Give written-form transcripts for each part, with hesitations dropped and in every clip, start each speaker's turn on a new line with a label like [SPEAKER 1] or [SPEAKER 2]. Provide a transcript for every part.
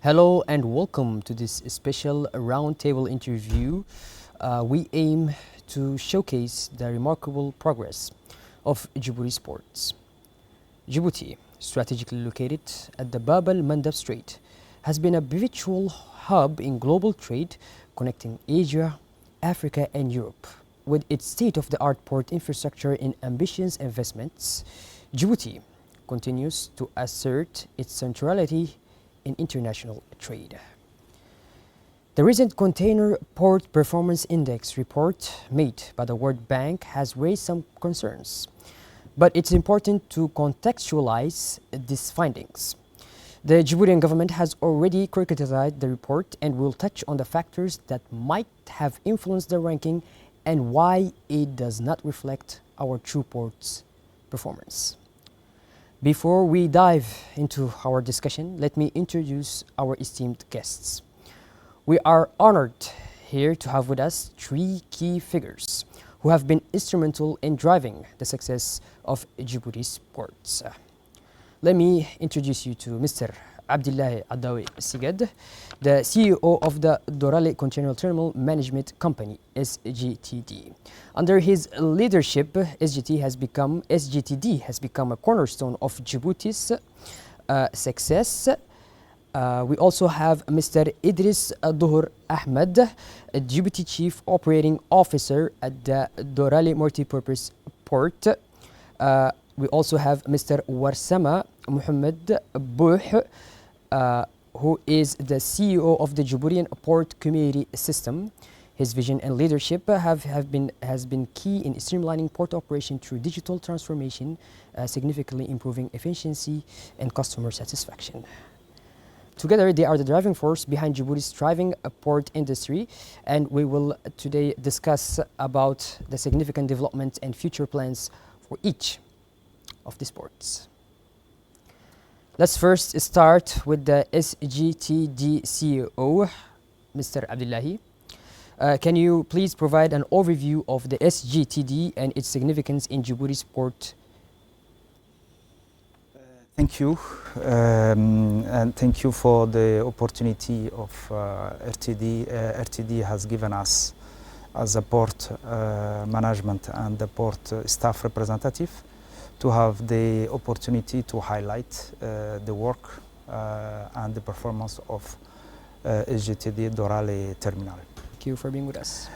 [SPEAKER 1] Hello and welcome to this special roundtable interview. We aim to showcase the remarkable progress of Djibouti sports. Djibouti, strategically located at the Bab el-Mandeb Strait, has been a pivotal hub in global trade connecting Asia, Africa and Europe. With its state-of-the-art port infrastructure and ambitious investments, Djibouti continues to assert its centrality in international trade. The recent Container Port Performance Index report made by the World Bank has raised some concerns, but it's important to contextualize these findings. The Djiboutian government has already criticized the report and will touch on the factors that might have influenced the ranking and why it does not reflect our true port's performance. Before we dive into our discussion, let me introduce our esteemed guests. We are honored here to have with us three key figures who have been instrumental in driving the success of Djibouti sports. Let me introduce you to Mr. Abdullahi Adawi Sigad, the CEO of the Doraleh Container Terminal Management Company, SGTD. Under his leadership, SGTD has become a cornerstone of Djibouti's success. We also have Mr. Idris Duhur Ahmed, Deputy Chief Operating Officer at the Doraleh Multipurpose Port. We also have Mr. Warsama Mohammed Bouh, who is the CEO of the Djiboutian Port Community System. His vision and leadership has been key in streamlining port operation through digital transformation, significantly improving efficiency and customer satisfaction. Together, they are the driving force behind Djibouti's thriving port industry, and we will today discuss about the significant development and future plans for each of these ports. Let's first start with the SGTD CEO, Mr. Abdullahi. Can you please provide an overview of the SGTD and its significance in Djibouti's port?
[SPEAKER 2] Thank you, and thank you for the opportunity of RTD. RTD has given us as a port management and the port staff representative to have the opportunity to highlight the work and the performance of SGTD Doraleh Terminal.
[SPEAKER 1] Thank you for being with us.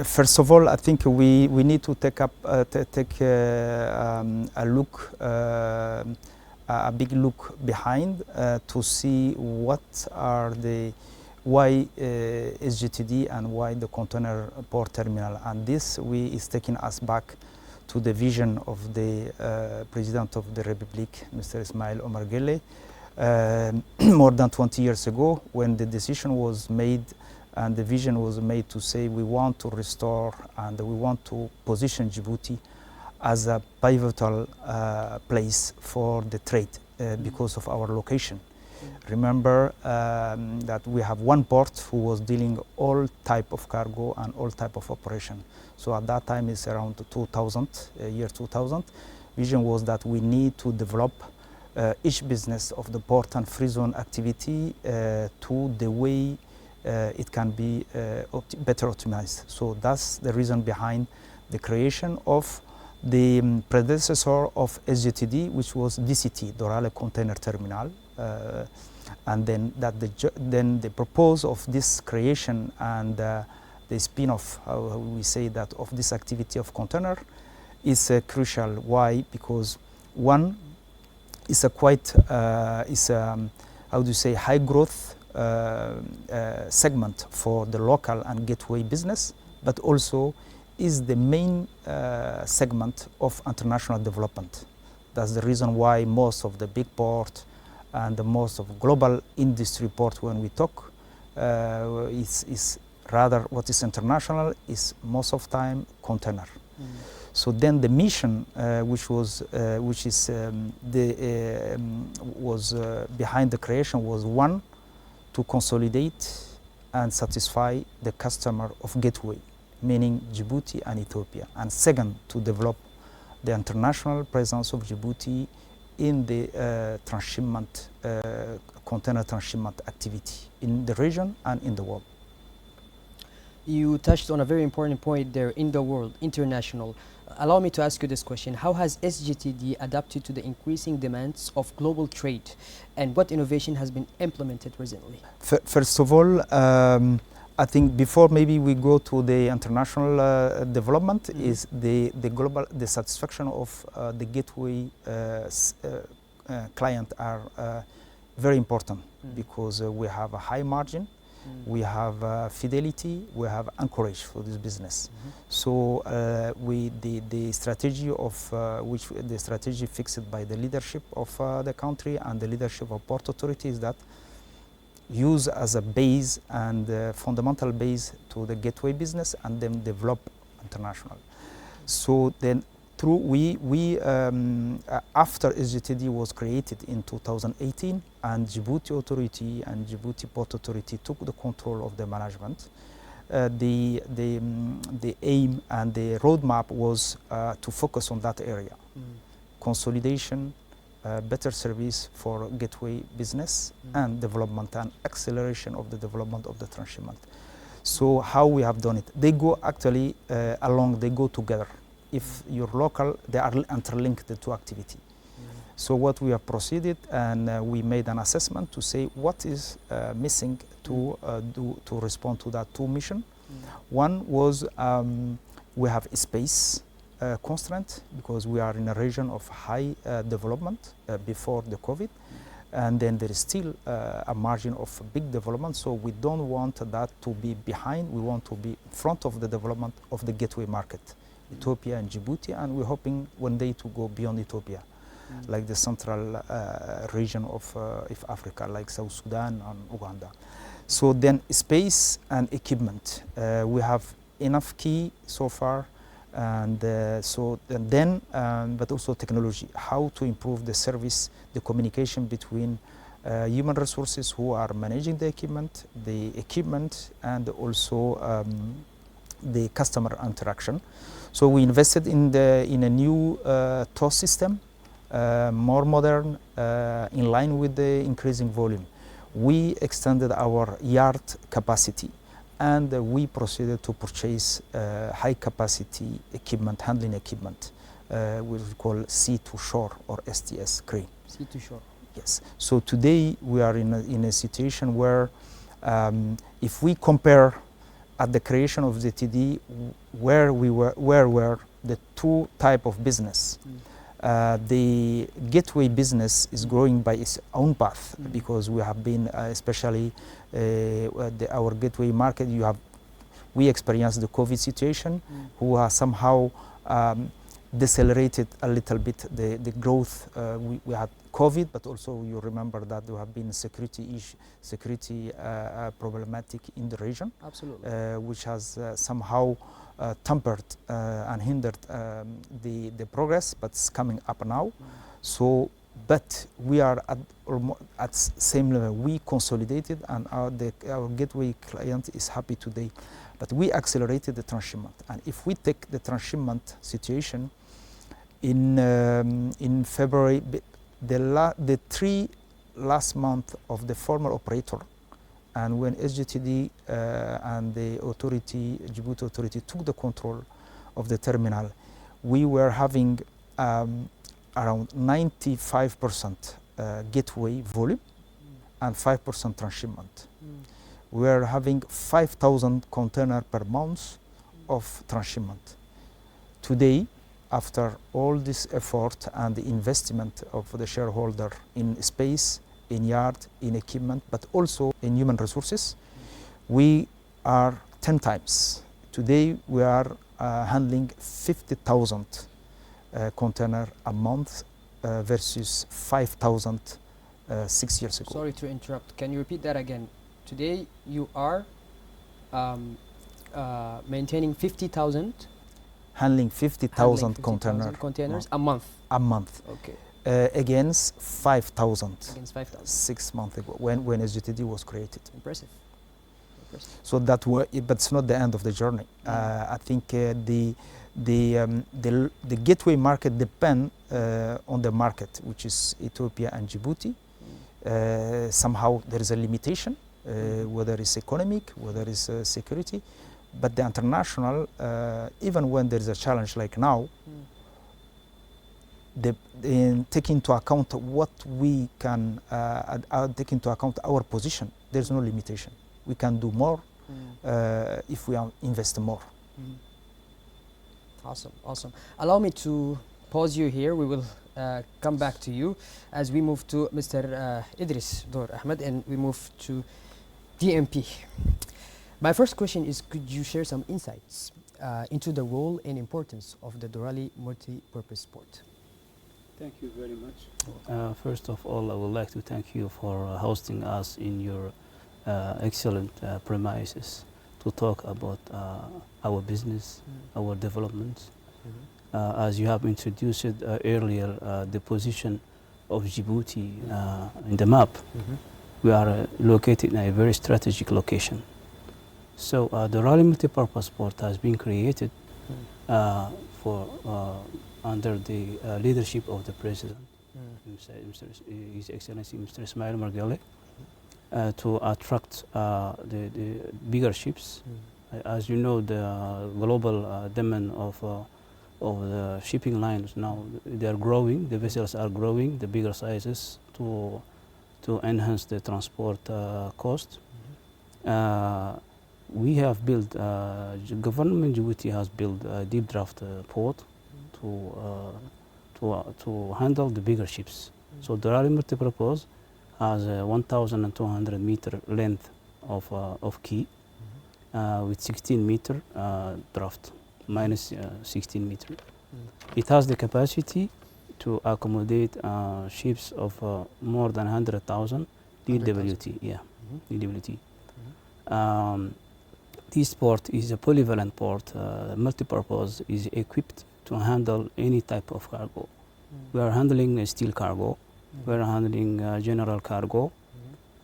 [SPEAKER 2] First of all, I think we need to take a look, a big look behind to see what are why SGTD and why the container port terminal, and this is taking us back to the vision of the President of the Republic, Mr. Ismail Omar Guelleh, more than 20 years ago, when the decision was made and the vision was made to say we want to restore and we want to position Djibouti as a pivotal place for the trade because of our location. Remember that we have one port who was dealing all type of cargo and all type of operation. So at that time it's around 2000, year 2000. Vision was that we need to develop each business of the port and free zone activity to the way it can be better optimized. So that's the reason behind the creation of the predecessor of SGTD, which was DCT, Doraleh Container Terminal. And then the purpose of this creation and the spin-off, how we say that, of this activity of container is crucial. Why? Because one is a quite how do you say, high growth segment for the local and gateway business, but also is the main segment of international development. That's the reason why most of the big port and the most of global industry port, when we talk, is rather what is international is most of time container. So then the mission, was behind the creation was one, to consolidate and satisfy the customer of gateway, meaning Djibouti and Ethiopia. And second, to develop the international presence of Djibouti in the transshipment container transshipment activity in the region and in the world.
[SPEAKER 1] You touched on a very important point there, in the world, international. Allow me to ask you this question. How has SGTD adapted to the increasing demands of global trade, and what innovation has been implemented recently?
[SPEAKER 2] First of all, I think before maybe we go to the international development, is the global, the satisfaction of the gateway client are very important, because we have a high margin, we have fidelity, we have anchorage for this business. So the strategy of the strategy fixed by the leadership of the country and the leadership of Port Authority is that use as a base and fundamental base to the gateway business, and then develop international. So then after SGTD was created in 2018, and Djibouti Authority and Djibouti Port Authority took the control of the management, the aim and the roadmap was to focus on that area. Consolidation, better service for gateway business, and development and acceleration of the development of the transshipment. So how we have done it? They go actually along, they go together. If you're local, they are interlinked, the two activity. So what we have proceeded, and we made an assessment to say what is missing to respond to that two mission. One was we have a space constraint, because we are in a region of high development before the COVID, and then there is still a margin of big development, so we don't want that to be behind. We want to be in front of the development of the gateway market, Ethiopia and Djibouti, and we're hoping one day to go beyond Ethiopia, like the central region of Africa, like South Sudan and Uganda. So then space and equipment, we have enough key so far, and but also technology, how to improve the service, the communication between human resources who are managing the equipment, and also the customer interaction. So we invested in a new tow system, more modern, in line with the increasing volume. We extended our yard capacity, and we proceeded to purchase high capacity equipment, handling equipment, which we call sea to shore or STS crane.
[SPEAKER 1] Sea to shore.
[SPEAKER 2] Yes. So today we are in a situation where if we compare at the creation of the TD, where were the two type of business. The gateway business is growing by its own path, because we have been, especially our gateway market, we experienced the COVID situation, who are somehow decelerated a little bit the growth. We had COVID, but also you remember that there have been security problematic in the region.
[SPEAKER 1] Absolutely.
[SPEAKER 2] Which has somehow tempered and hindered the progress, but it's coming up now. So, but we are at same level. We consolidated, and our gateway client is happy today. But we accelerated the transshipment, and if we take the transshipment situation in February, the 3 last month of the former operator, and when SGTD and the authority, Djibouti Authority, took the control of the terminal, we were having around 95% gateway volume and 5% transshipment. We were having 5,000 containers per month of transshipment. Today, after all this effort and the investment of the shareholder in space, in yard, in equipment, but also in human resources, we are 10 times. Today we are handling 50,000 containers a month versus 5,000 6 years ago.
[SPEAKER 1] Sorry to interrupt. Can you repeat that again? Today you are maintaining 50,000,
[SPEAKER 2] handling 50,000
[SPEAKER 1] containers a month.
[SPEAKER 2] A month.
[SPEAKER 1] Okay.
[SPEAKER 2] Against 5,000.
[SPEAKER 1] Against 5,000.
[SPEAKER 2] 6 months ago, when SGTD was created.
[SPEAKER 1] Impressive. Impressive.
[SPEAKER 2] So that but it's not the end of the journey. I think the gateway market depend on the market, which is Ethiopia and Djibouti. Somehow there is a limitation, whether it's economic, whether it's security. But the international, even when there is a challenge like now, take into account what we can, take into account our position. There's no limitation. We can do more if we invest more.
[SPEAKER 1] Awesome, awesome. Allow me to pause you here. We will come back to you as we move to Mr. Idris Dor Ahmed and we move to DMP. My first question is, could you share some insights into the role and importance of the Doraleh multi-purpose sport?
[SPEAKER 3] Thank you very much. First of all, I would like to thank you for hosting us in your excellent premises to talk about our business, our developments. As you have introduced earlier, the position of Djibouti in the map, we are located in a very strategic location. So the Doraleh multipurpose sport has been created under the leadership of the President, His Excellency Mr. Ismail Margale, to attract the bigger ships. As you know, the global demand of the shipping lines now, they are growing, the vessels are growing, the bigger sizes to enhance the transport cost. We have built, government Djibouti has built a deep draft port to handle the bigger ships. So Doraleh multipurpose has a 1,200 meter length of quay with 16 meter draft, minus 16 meter. It has the capacity to accommodate ships of more than 100,000 DWT. Yeah, DWT. This port is a polyvalent port. Multipurpose is equipped to handle any type of cargo. We are handling steel cargo. We are handling general cargo.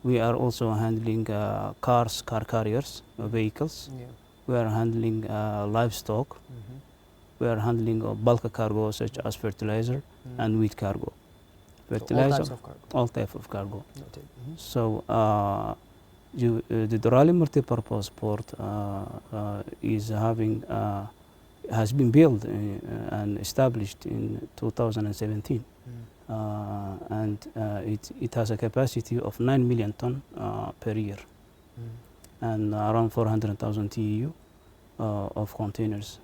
[SPEAKER 3] We are also handling cars, car carriers, vehicles. We are handling livestock. We are handling bulk cargo such as fertilizer and wheat cargo. Fertilizer,
[SPEAKER 1] so
[SPEAKER 3] all types of cargo. So the Doraleh multipurpose port has been built and established in 2017, and it has a capacity of 9 million ton per year, and around 400,000 TEU of containers.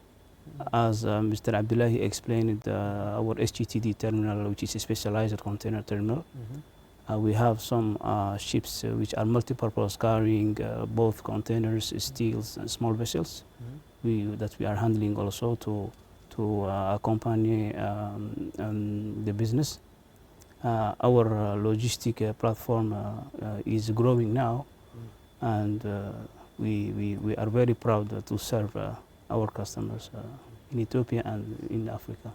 [SPEAKER 3] As Mr. Abdullahi explained, our SGTD terminal, which is a specialized container terminal, we have some ships which are multi-purpose, carrying both containers, steels, and small vessels. That we are handling also to accompany the business. Our logistic platform is growing now, and we are very proud to serve our customers in Ethiopia and in Africa.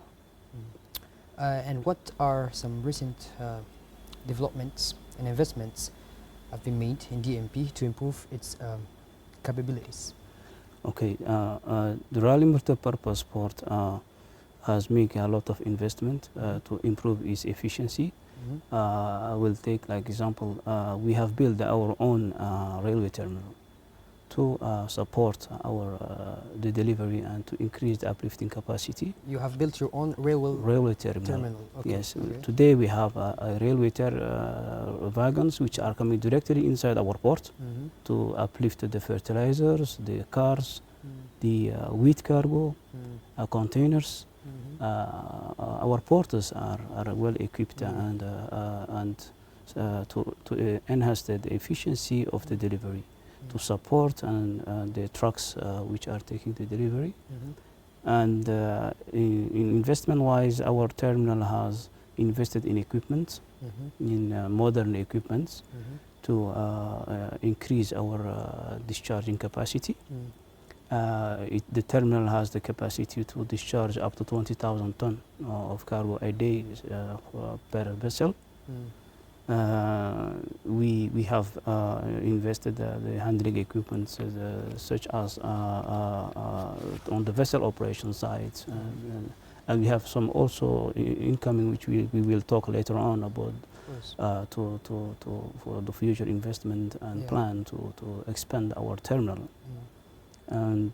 [SPEAKER 1] And what are some recent developments and investments have been made in DMP to improve its capabilities?
[SPEAKER 3] Okay, the Doraleh multipurpose port has made a lot of investment to improve its efficiency. I will take like example, we have built our own railway terminal to support the delivery and to increase the uplifting capacity.
[SPEAKER 1] You have built your own railway terminal. Okay.
[SPEAKER 3] Yes, today we have a railway wagons which are coming directly inside our port to uplift the fertilizers, the cars, the wheat cargo, containers. Our ports are well equipped and to enhance the efficiency of the delivery, to support and the trucks which are taking the delivery. And in investment-wise, our terminal has invested in equipment, in modern equipment, to increase our discharging capacity. The terminal has the capacity to discharge up to 20,000 tons of cargo a day per vessel. We have invested the handling equipment such as on the vessel operation side, and we have some also incoming which we will talk later on about
[SPEAKER 1] course.
[SPEAKER 3] For the future investment and
[SPEAKER 1] Yeah.
[SPEAKER 3] plan to expand our terminal.
[SPEAKER 1] Mm.
[SPEAKER 3] And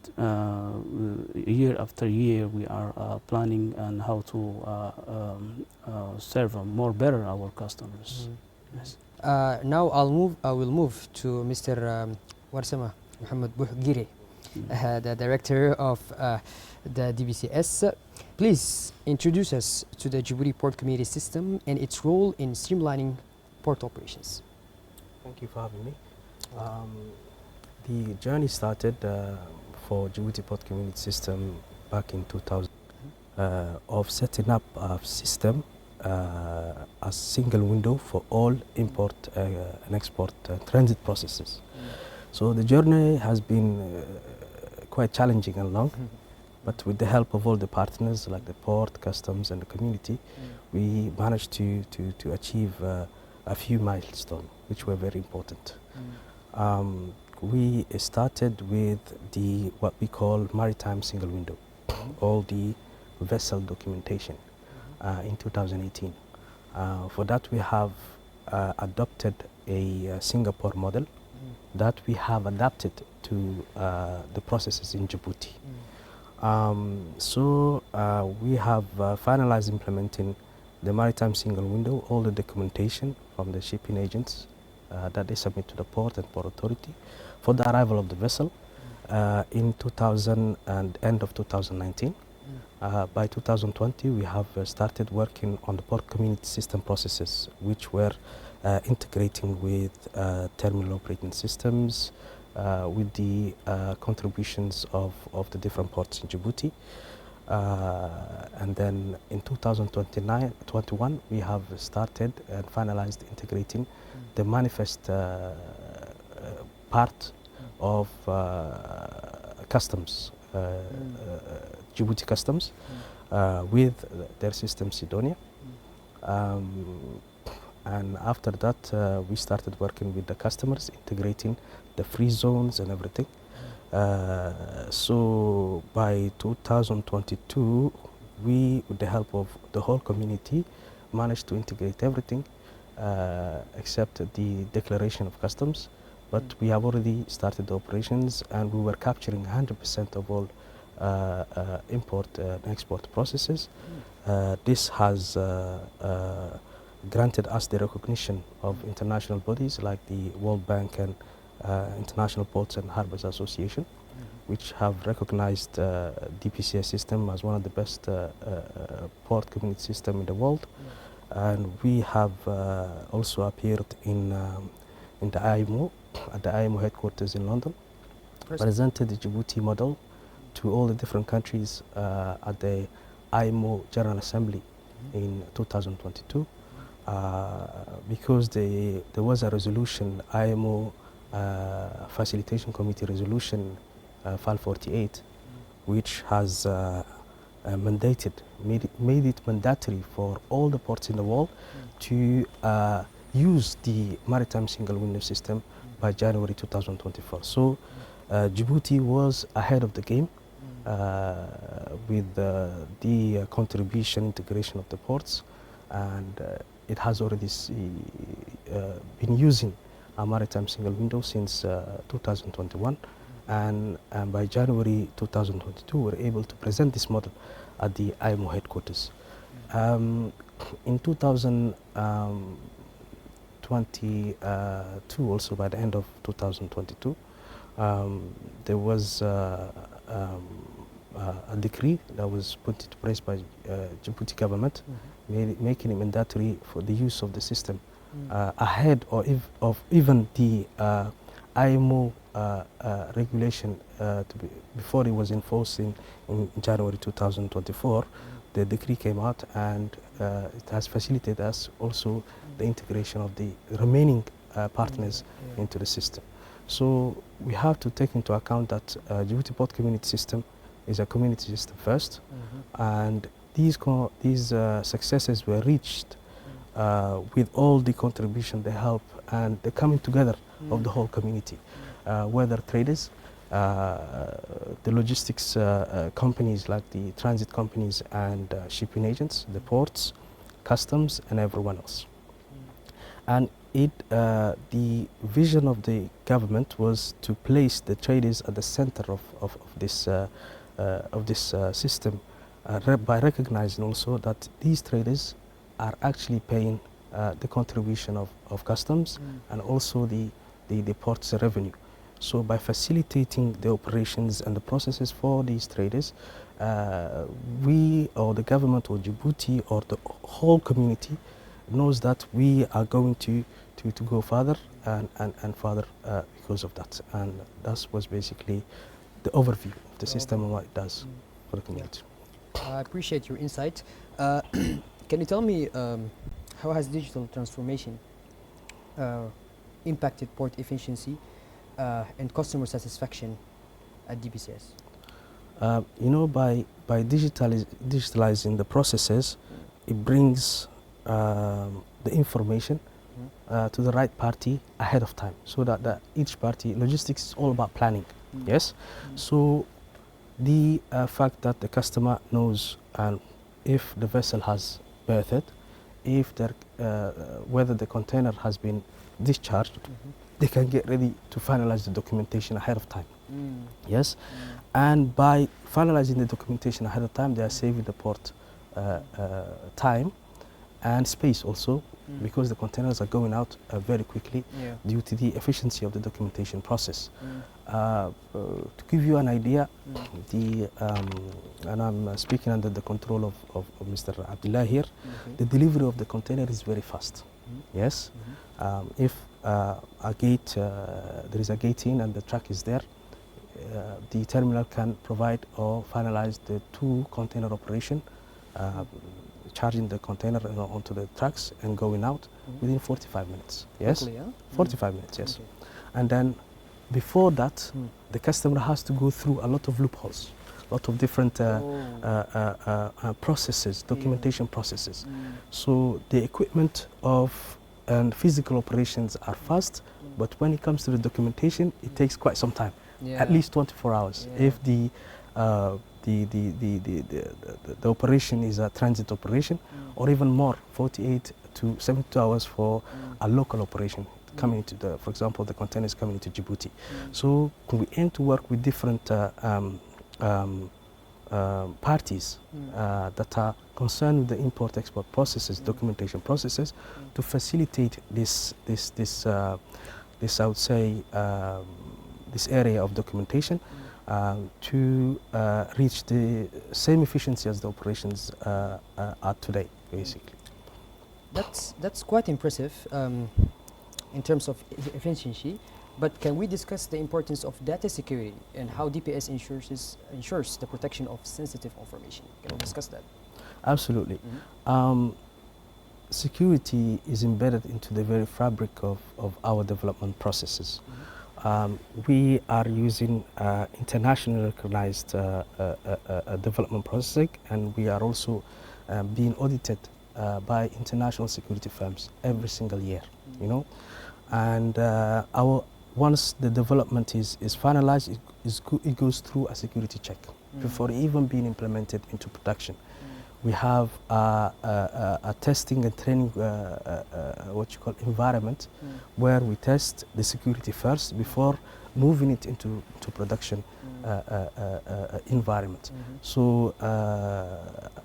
[SPEAKER 3] year after year, we are planning on how to serve more better our customers.
[SPEAKER 1] Mm.
[SPEAKER 3] Yes.
[SPEAKER 1] Now I will move to Mr. Warsama Muhammad Bouhgiri, the director of the DBCS. Please introduce us to the Djibouti Port Community System and its role in streamlining port operations.
[SPEAKER 4] Thank you for having me. The journey started for Djibouti Port Community System back in 2000 of setting up a system, a single window for all import and export transit processes. So the journey has been quite challenging and long, but with the help of all the partners like the port, customs and the community, we managed to achieve a few milestones which were very important. We started with what we call maritime single window, all the vessel documentation in 2018. For that we have adopted a Singapore model that we have adapted to the processes in Djibouti. We have finalized implementing the maritime single window, all the documentation from the shipping agents that they submit to the port and port authority for the arrival of the vessel in end of 2019. By 2020, we have started working on the port community system processes, which were integrating with terminal operating systems, with the contributions of the different ports in Djibouti. And then in 2021, we have started and finalized integrating the manifest part of customs, Djibouti customs, with their system Sidonia. And after that, we started working with the customers, integrating the free zones and everything. So by 2022, we, with the help of the whole community, managed to integrate everything except the declaration of customs. But we have already started the operations, and we were capturing 100% of all import and export processes. This has granted us the recognition of international bodies like the World Bank and International Ports and Harbors Association, which have recognized DPCS system as one of the best port community system in the world. And we have also appeared in the IMO, at the IMO headquarters in London, presented the Djibouti model to all the different countries at the IMO General Assembly in 2022, because there was a resolution, IMO Facilitation Committee Resolution File 48, which has made it mandatory for all the ports in the world to use the maritime single window system by January 2024. So Djibouti was ahead of the game with the contribution integration of the ports, and it has already been using a maritime single window since 2021, and by January 2022 we were able to present this model at the IMO headquarters. In 2022, also by the end of 2022, there was a decree that was put into place by Djibouti government, making it mandatory for the use of the system ahead of even the IMO regulation before it was enforced in January 2024. The decree came out, and it has facilitated us also the integration of the remaining partners into the system. So we have to take into account that Djibouti Port Community System is a community system first, and these successes were reached with all the contribution, the help, and the coming together of the whole community, whether traders, the logistics companies like the transit companies and shipping agents, the ports, customs, and everyone else. And the vision of the government was to place the traders at the center of this system, by recognizing also that these traders are actually paying the contribution of customs and also the port's revenue. So by facilitating the operations and the processes for these traders, we or the government or Djibouti or the whole community knows that we are going to go further and further because of that. And that was basically the overview of the system and what it does for the community.
[SPEAKER 1] I appreciate your insight. Can you tell me how has digital transformation impacted port efficiency and customer satisfaction at DPCS?
[SPEAKER 4] You know, by digitalizing the processes, it brings the information to the right party ahead of time, so that each party, logistics is all about planning, yes? So the fact that the customer knows if the vessel has berthed, if whether the container has been discharged, they can get ready to finalize the documentation ahead of time. Yes, and by finalizing the documentation ahead of time, they are saving the port time and space also, because the containers are going out very quickly due to the efficiency of the documentation process. To give you an idea, and I'm speaking under the control of Mr. Abdullah here, the delivery of the container is very fast. Yes, if a gate, there is a gate in and the truck is there, the terminal can provide or finalize the 2 container operation, charging the container onto the trucks and going out within 45 minutes. Yes,
[SPEAKER 1] Quickly, yeah?
[SPEAKER 4] 45 minutes, yes.
[SPEAKER 1] Okay.
[SPEAKER 4] And then before that, the customer has to go through a lot of loopholes, a lot of different processes, documentation processes. So the equipment and physical operations are fast, but when it comes to the documentation, it takes quite some time, at least 24 hours. If the operation is a transit operation, or even more, 48 to 72 hours for a local operation coming into for example, the containers coming into Djibouti. So we aim to work with different parties that are concerned with the import-export processes, documentation processes, to facilitate this I would say, this area of documentation to reach the same efficiency as the operations are today, basically.
[SPEAKER 1] That's quite impressive in terms of efficiency, but can we discuss the importance of data security and how DPS ensures the protection of sensitive information? Can we discuss that?
[SPEAKER 4] Absolutely. Security is embedded into the very fabric of our development processes. We are using internationally recognized development processing, and we are also being audited by international security firms every single year, you know. And once the development is finalized, it goes through a security check before even being implemented into production. We have a testing and training, what you call environment, where we test the security first before moving it into production environment. So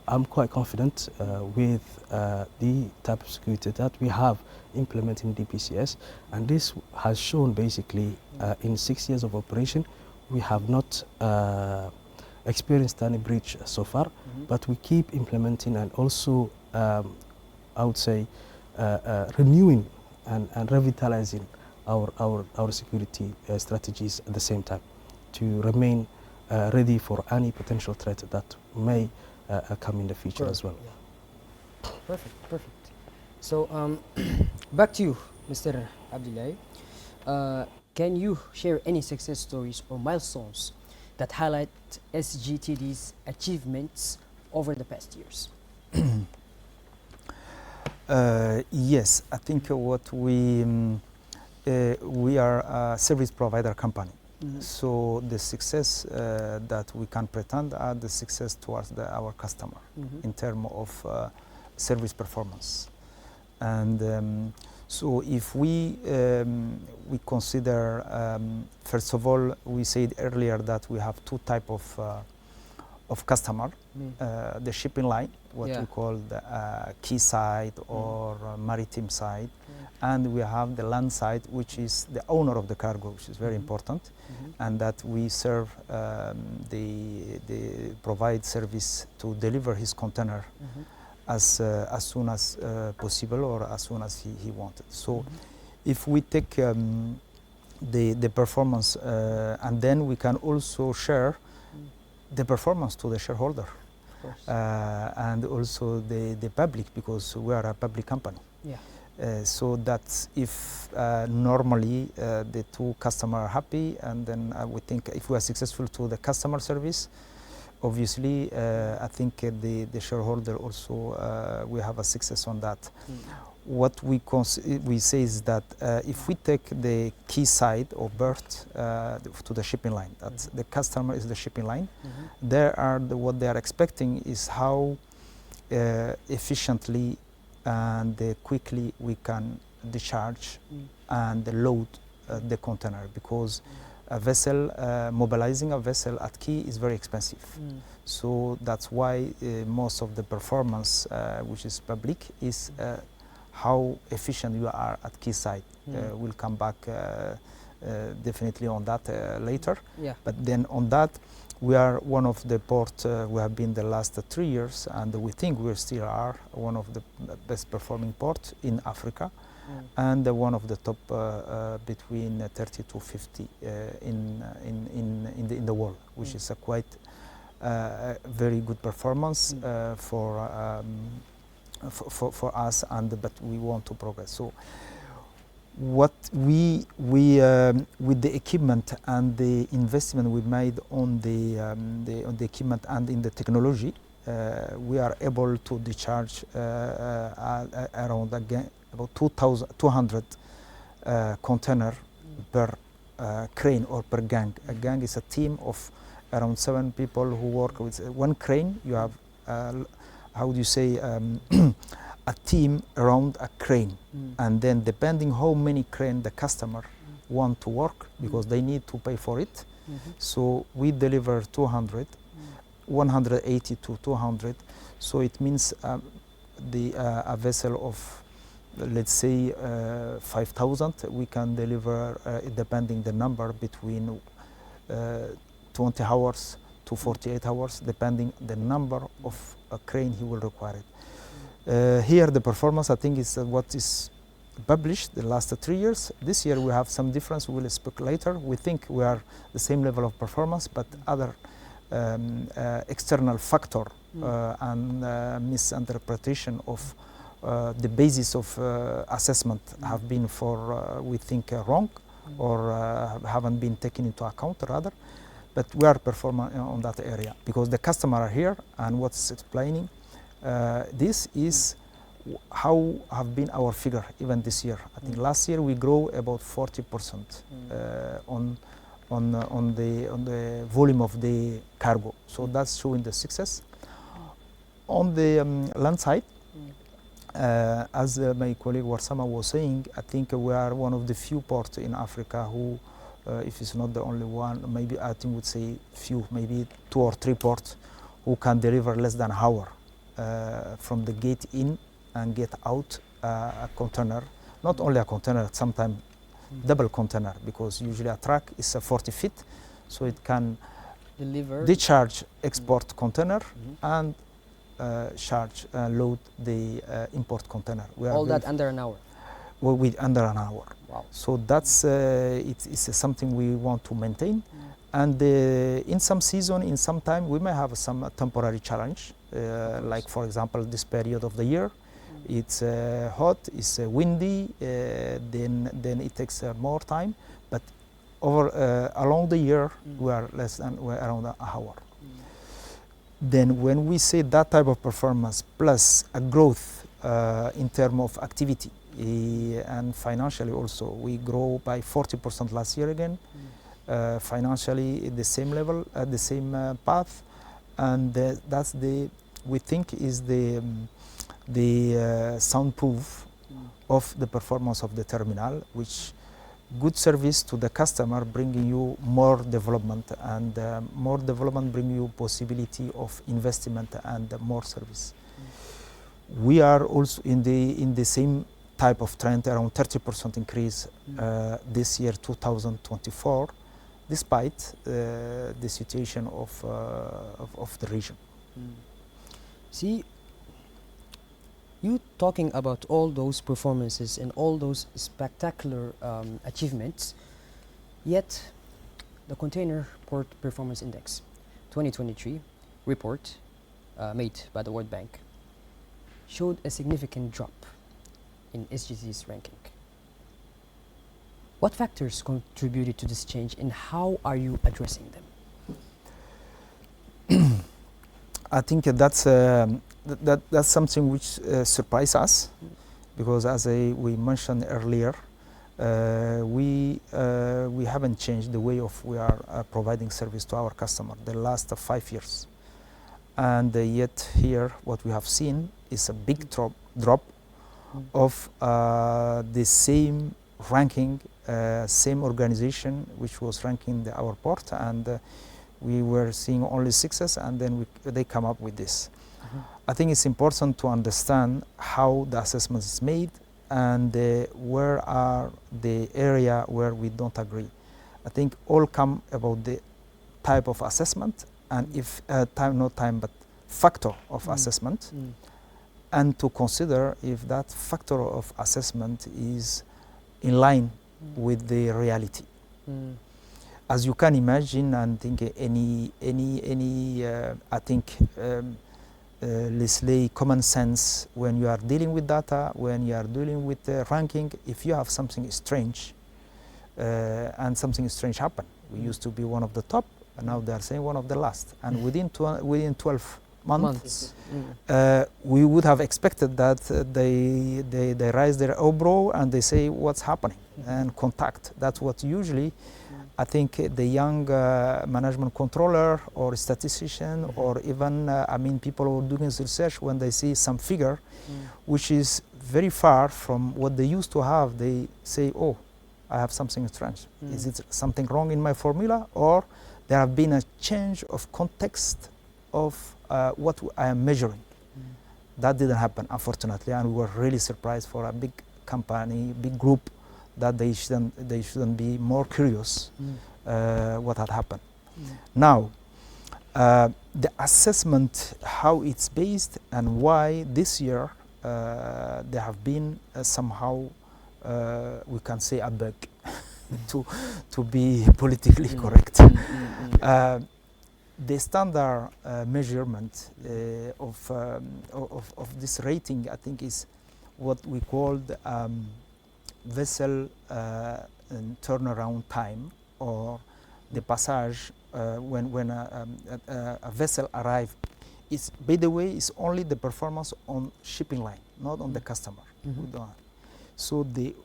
[SPEAKER 4] I'm quite confident with the type of security that we have implemented in DPCS, and this has shown basically in 6 years of operation, we have not experienced any breach so far, but we keep implementing and also, I would say, renewing and revitalizing our security strategies at the same time to remain ready for any potential threat that may come in the future as well.
[SPEAKER 1] Yeah. Perfect. So back to you, Mr. Abdullah. Can you share any success stories or milestones that highlight SGTD's achievements over the past years?
[SPEAKER 2] Yes, I think what we are a service provider company. So the success that we can pretend are the success towards our customer in terms of service performance. And So if we consider, first of all, we said earlier that we have two type of customer, the shipping line, what we call the quayside or maritime side, and we have the land side, which is the owner of the cargo, which is very important, and that we serve, the provide service to deliver his container as soon as possible or as soon as he wanted. So if we take the performance and then we can also share the performance to the shareholder and also the public, because we are a public company. So that if normally the two customers are happy, and then we think if we are successful to the customer service, obviously I think the shareholder also we have a success on that. What we say is that if we take the quay side or berth to the shipping line, that the customer is the shipping line, what they are expecting is how efficiently and quickly we can discharge and load the container, because a vessel, mobilizing a vessel at quay is very expensive. So that's why most of the performance, which is public, is how efficient you are at quay side. We'll come back definitely on that later. But then on that, we are one of the port, we have been the last 3 years, and we think we still are one of the best performing port in Africa, and one of the top between 30 to 50 in the world, which is a quite very good performance for us, but we want to progress. So what we with the equipment and the investment we made on the equipment and in the technology, we are able to discharge around again about 200 container per crane or per gang. A gang is a team of around 7 people who work with one crane. You have how do you say a team around a crane, and then depending how many crane the customer want to work, because they need to pay for it. So we deliver 200, 180 to 200. So it means a vessel of, let's say 5,000, we can deliver depending the number between 20 hours to 48 hours, depending the number of a crane he will require it. Here the performance, I think, is what is published the last 3 years. This year we have some difference, we will speak later. We think we are the same level of performance, but other external factor and misinterpretation of the basis of assessment have been we think wrong, or haven't been taken into account rather. But we are performing on that area, because the customer are here, and what's explaining this is how have been our figure even this year. I think last year we grow about 40% on the volume of the cargo. So that's showing the success. On the land side, as my colleague Warsama was saying, I think we are one of the few ports in Africa who, if it's not the only one, maybe I think would say few, maybe 2 or 3 ports who can deliver less than an hour from the gate in and get out a container. Not only a container, sometimes double container, because usually a truck is 40 feet, so it can discharge export container and load the import container.
[SPEAKER 1] All that under an hour?
[SPEAKER 2] Well, under an hour.
[SPEAKER 1] Wow.
[SPEAKER 2] So that's it's something we want to maintain. And in some season, in some time, we may have some temporary challenge, like for example this period of the year. It's hot, it's windy, then it takes more time. But along the year, we're around an hour. Then when we say that type of performance plus a growth in terms of activity and financially also, we grow by 40% last year again. Financially at the same level, at the same path, and that's we think is the soundproof of the performance of the terminal, which good service to the customer bringing you more development, and more development bring you possibility of investment and more service. We are also in the same type of trend, around 30% increase this year 2024, despite the situation of the region.
[SPEAKER 1] See, you talking about all those performances and all those spectacular achievements, yet the Container Port Performance Index 2023 report made by the World Bank showed a significant drop in SGT's ranking. What factors contributed to this change, and how are you addressing them?
[SPEAKER 2] I think that's something which surprised us, because as we mentioned earlier, we haven't changed the way of we are providing service to our customer the last 5 years, and yet here what we have seen is a big drop of the same ranking, same organization which was ranking our port, and we were seeing only 6s, and then they come up with this. I think it's important to understand how the assessment is made, and where are the area where we don't agree. I think all come about the type of assessment, and if but factor of assessment, and to consider if that factor of assessment is in line with the reality. As you can imagine, and think let's say common sense, when you are dealing with data, when you are dealing with ranking, if you have something strange, and something strange happen, we used to be one of the top, and now they are saying one of the last, and within 12 months. We would have expected that they raise their eyebrow and they say what's happening, and contact. That's what usually I think the young management controller or statistician, or even people who are doing research, when they see some figure which is very far from what they used to have, they say, oh, I have something strange. Is it something wrong in my formula, or there have been a change of context of what I am measuring? That didn't happen, unfortunately, and we were really surprised for a big company, big group, that they shouldn't be more curious what had happened. Now, the assessment, how it's based, and why this year there have been somehow, we can say, a bug, to be politically correct. The standard measurement of this rating, I think, is what we called vessel turnaround time, or the passage when a vessel arrives. It's, by the way, is only the performance on shipping line, not on the customer. So the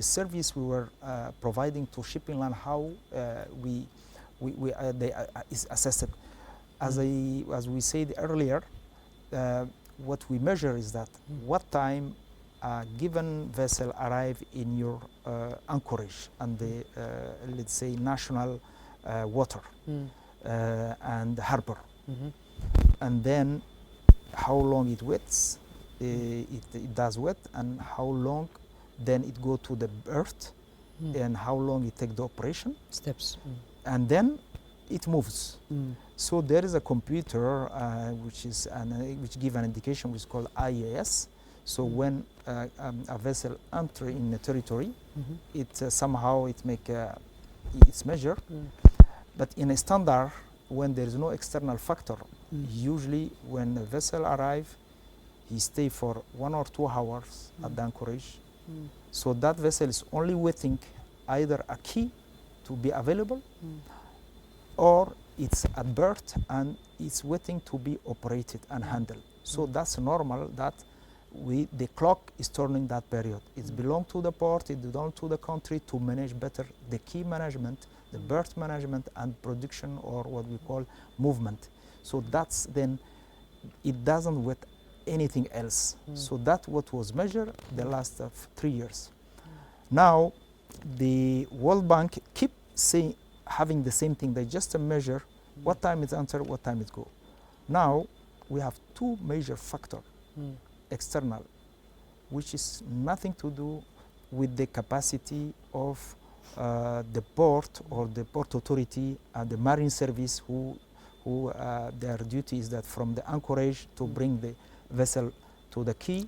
[SPEAKER 2] service we were providing to shipping line, how is assessed. As we said earlier, what we measure is that what time a given vessel arrive in your anchorage and the let's say national water and harbor, and then how long it waits, it does wait, and how long then it go to the berth, and how long it take the operation
[SPEAKER 1] steps,
[SPEAKER 2] and then it moves. So there is a computer which give an indication, which is called IAS. So when a vessel enter in the territory, it somehow it make its measure. But in a standard, when there is no external factor, usually when a vessel arrive, he stay for 1 or 2 hours at the anchorage. So that vessel is only waiting either a key to be available, or it's at berth and it's waiting to be operated and handled. So that's normal that the clock is turning that period. It belongs to the port, it belongs to the country to manage better the key management, the berth management, and production, or what we call movement. So that's then, it doesn't wait anything else. So that what was measured the last 3 years. Now, the World Bank keep saying, having the same thing. They just measure what time it enter, what time it go. Now, we have two major factors, external, which is nothing to do with the capacity of the port or the port authority and the marine service who their duty is that from the anchorage to bring the vessel to the quay.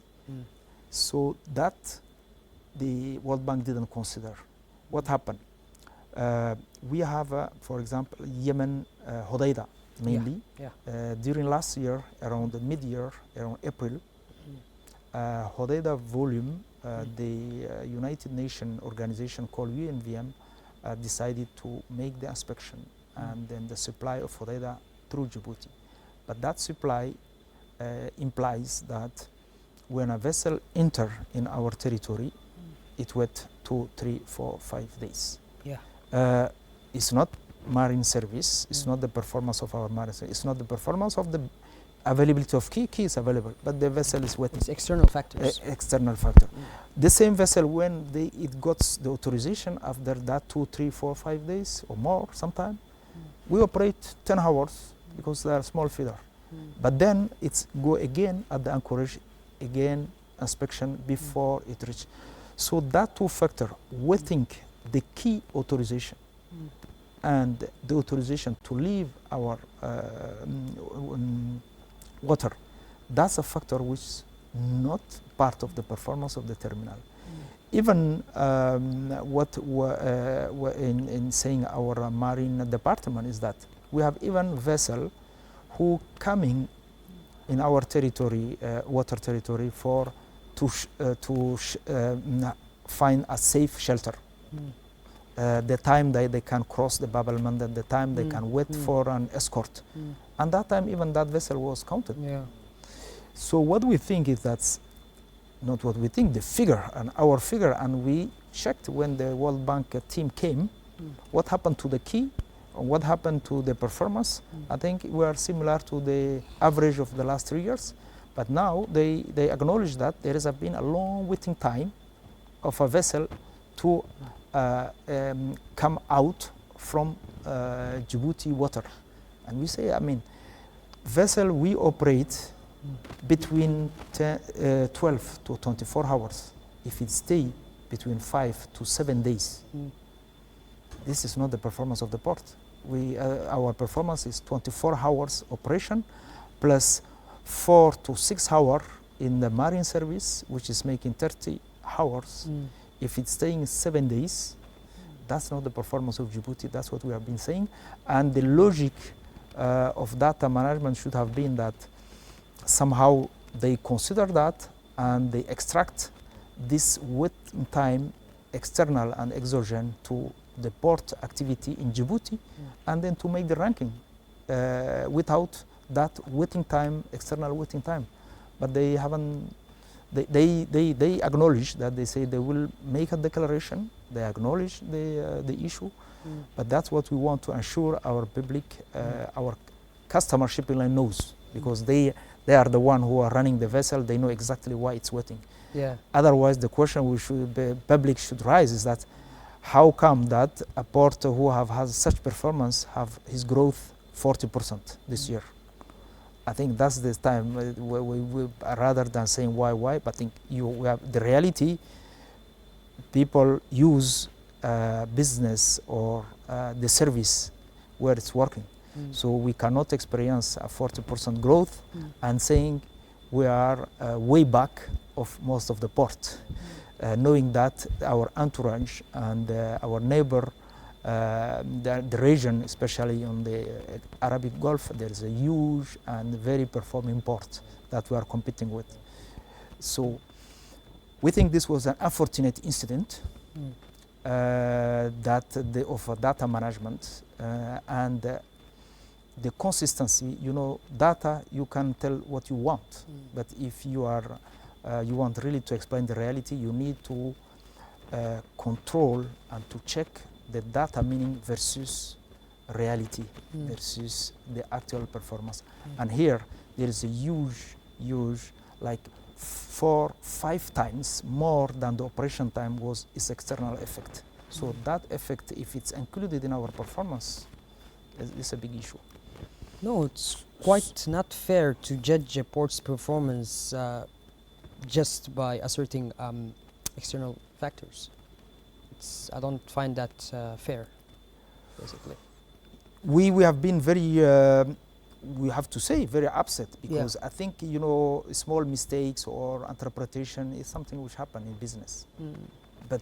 [SPEAKER 2] So that the World Bank didn't consider. What happened? We have, for example, Yemen, Hodeida mainly. During last year, around the mid-year, around April, Hodeida volume, the United Nations organization called UNVM decided to make the inspection and then the supply of Hodeida through Djibouti. But that supply implies that when a vessel enter in our territory, it wait 2, 3, 4, 5 days. It's not marine service, it's not the performance of our marine service, it's not the performance of the availability of key is available, but the vessel is waiting.
[SPEAKER 1] It's external factors.
[SPEAKER 2] External factor. The same vessel, when it got the authorization after that 2, 3, 4, 5 days or more sometime, we operate 10 hours because they are small feeder. But then it's go again at the anchorage, again inspection before it reach. So that two factor, waiting the key authorization and the authorization to leave our water, that's a factor which is not part of the performance of the terminal. Even what in saying our marine department is that we have even vessel who coming in our territory, water territory, for to find a safe shelter. The time they can cross the Bab el-Mandeb, the time they can wait for an escort. And that time even that vessel was counted. So what we think is that's not what we think, the figure and our figure, and we checked when the World Bank team came, what happened to the key, what happened to the performance. I think we are similar to the average of the last 3 years, but now they acknowledge that there has been a long waiting time of a vessel to come out from Djibouti water. And we say, I mean, vessel we operate between 12 to 24 hours. If it stay between 5 to 7 days, this is not the performance of the port. Our performance is 24 hours operation plus 4 to 6 hours in the marine service, which is making 30 hours. If it's staying 7 days, that's not the performance of Djibouti. That's what we have been saying. And the logic of data management should have been that somehow they consider that and they extract this waiting time, external and exogenous, to the port activity in Djibouti, and then to make the ranking without that waiting time, external waiting time. But they haven't. They acknowledge that. They say they will make a declaration. They acknowledge the issue, but that's what we want to ensure our public, our customer shipping line knows, because they are the one who are running the vessel. They know exactly why it's waiting. Otherwise, the question the public should rise is that how come that a port who has such performance have his growth 40% this year? I think that's the time we rather than saying why, but I think we have the reality. People use business or the service where it's working. So we cannot experience a 40% growth and saying we are way back of most of the port, knowing that our entourage and our neighbor, the region, especially on the Arabic Gulf, there is a huge and very performing port that we are competing with. So we think this was an unfortunate incident of data management and the consistency. You know, data, you can tell what you want, but if you want really to explain the reality, you need to control and to check the data meaning versus reality, versus the actual performance. And here there is a huge, like 4-5 times more than the operation time was its external effect. So that effect, if it's included in our performance, is a big issue.
[SPEAKER 1] No, it's quite not fair to judge a port's performance just by asserting external factors. I don't find that fair, basically.
[SPEAKER 2] We have been very, we have to say, very upset, because I think, you know, small mistakes or interpretation is something which happen in business. But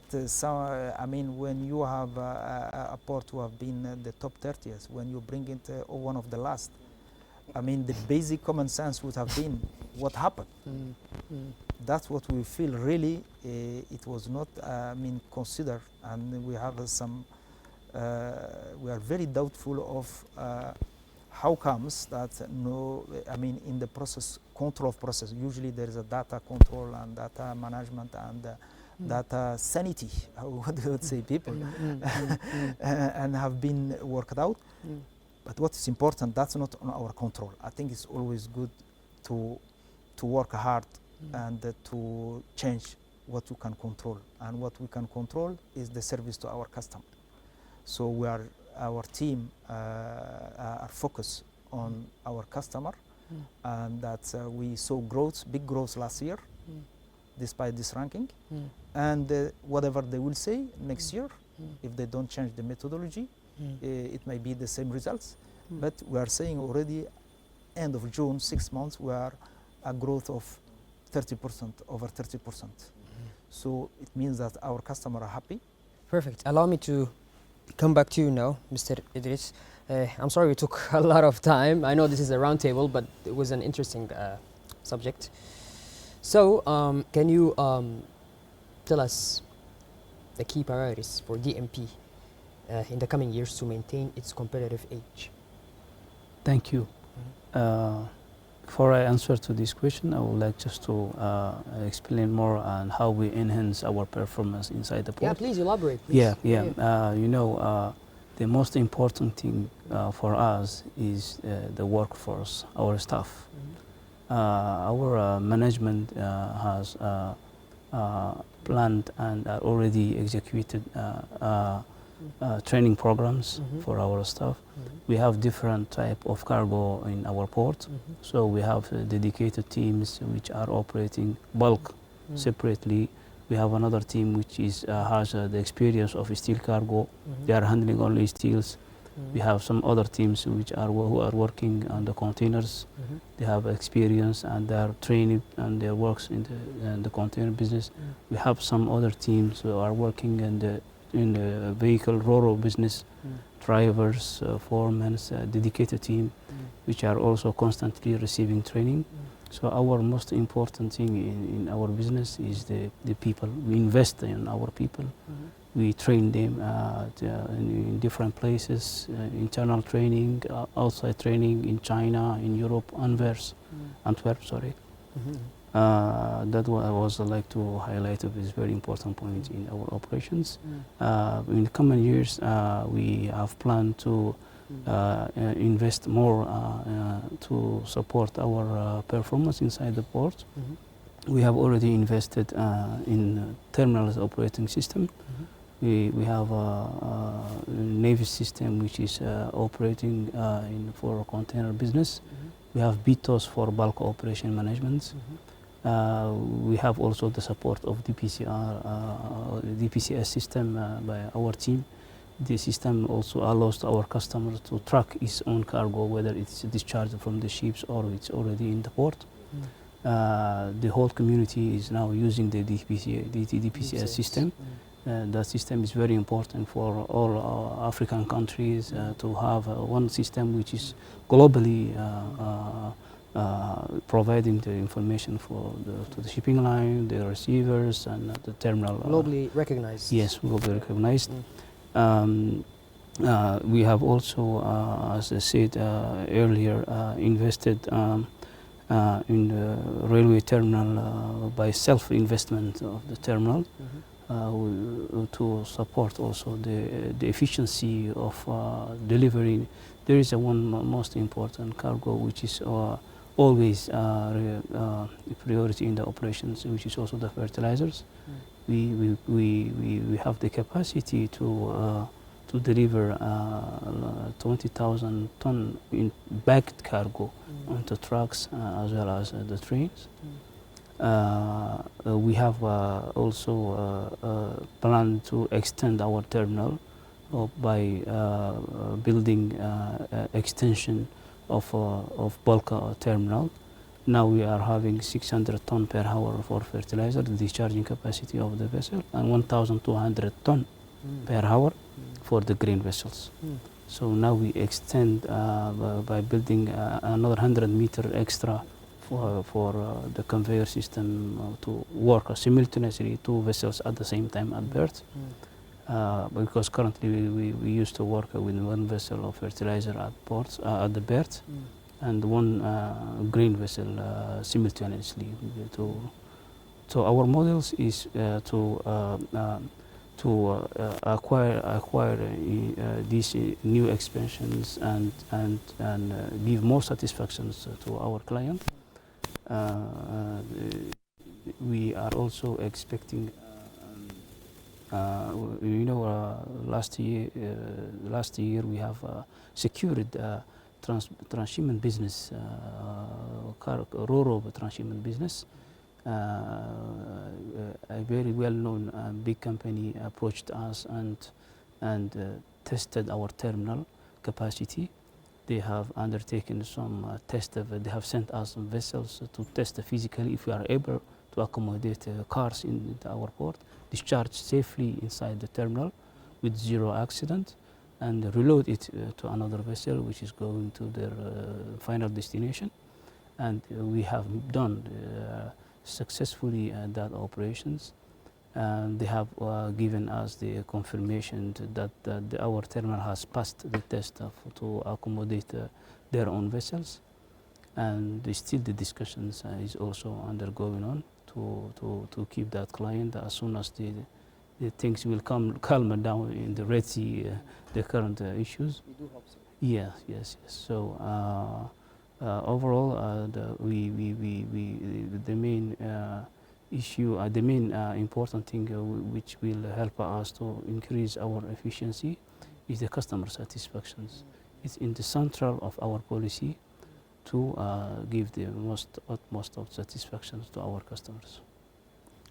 [SPEAKER 2] I mean, when you have a port who have been the top 30th, when you bring it one of the last, I mean, the basic common sense would have been what happened. That's what we feel really. It was not, I mean, considered, and we have some. We are very doubtful of how comes that no. I mean, in the process, control of process. Usually there is a data control and data management and data sanity. What do you say, people, and have been worked out. But what is important, that's not on our control. I think it's always good to work hard and to change what you can control. And what we can control is the service to our customer. So our team are focused on our customer, and that we saw growth, big growth last year, despite this ranking. And whatever they will say next year, if they don't change the methodology, it may be the same results. But we are saying already, end of June, 6 months, we are a growth of 30%, over 30%. So it means that our customers are happy.
[SPEAKER 1] Perfect. Allow me to come back to you now, Mr. Idris. I'm sorry we took a lot of time. I know this is a roundtable, but it was an interesting subject. So can you tell us the key priorities for DMP in the coming years to maintain its competitive edge?
[SPEAKER 3] Thank you. Before I answer to this question, I would like just to explain more on how we enhance our performance inside the port.
[SPEAKER 1] Yeah, please elaborate. Please.
[SPEAKER 3] You know, the most important thing for us is the workforce, our staff. Our management has planned and already executed training programs for our staff. We have different type of cargo in our port. So we have dedicated teams which are operating bulk separately. We have another team which is has the experience of steel cargo. They are handling only steels. We have some other teams which are who are working on the containers. They have experience and they are trained and they works in the container business. We have some other teams who are working in the vehicle ro-ro business, drivers, foremen, dedicated team, which are also constantly receiving training. So our most important thing in our business is the people. We invest in our people. We train them in different places, internal training, outside training in China, in Europe, Antwerp, sorry. That what I was like to highlight of this very important point in our operations. In the coming years, we have planned to invest more to support our performance inside the port. We have already invested in terminals operating system. We have a Navy system which is operating for container business. We have BTOS for bulk operation management. We have also the support of DPCS system by our team. The system also allows our customers to track his own cargo, whether it's discharged from the ships or it's already in the port. The whole community is now using the DPCS system. That system is very important for all African countries to have one system which is globally providing the information to the shipping line, the receivers, and the terminal.
[SPEAKER 1] Globally recognized.
[SPEAKER 3] Yes, globally recognized. We have also, as I said earlier, invested in the railway terminal by self-investment of the terminal to support also the efficiency of delivering. There is one most important cargo which is always priority in the operations, which is also the fertilizers. We have the capacity to deliver 20,000 ton in bagged cargo onto trucks as well as the trains. We have also planned to extend our terminal by building extension of bulk terminal. Now we are having 600 ton per hour for fertilizer, the discharging capacity of the vessel, and 1,200 ton per hour for the grain vessels. So now we extend by building another 100 meter extra for the conveyor system to work simultaneously, two vessels at the same time at berth. Because currently we used to work with one vessel of fertilizer at ports at the berth, and one grain vessel simultaneously. So our models is to acquire these new expansions and give more satisfactions to our client. We are also expecting. Last year we have secured transshipment business, Ro-Ro transshipment business. A very well-known big company approached us and tested our terminal capacity. They have undertaken some test. They have sent us some vessels to test physically if we are able to accommodate cars in our port, discharge safely inside the terminal with zero accident, and reload it to another vessel which is going to their final destination. And we have done successfully that operations, and they have given us the confirmation that our terminal has passed the test to accommodate their own vessels. And still the discussions is also undergoing on to keep that client as soon as the things will calm down in the Red Sea, the current issues.
[SPEAKER 1] We do hope so.
[SPEAKER 3] Yes. So overall, the main issue, the main important thing which will help us to increase our efficiency is the customer satisfactions. It's in the central of our policy to give the utmost of satisfactions to our customers.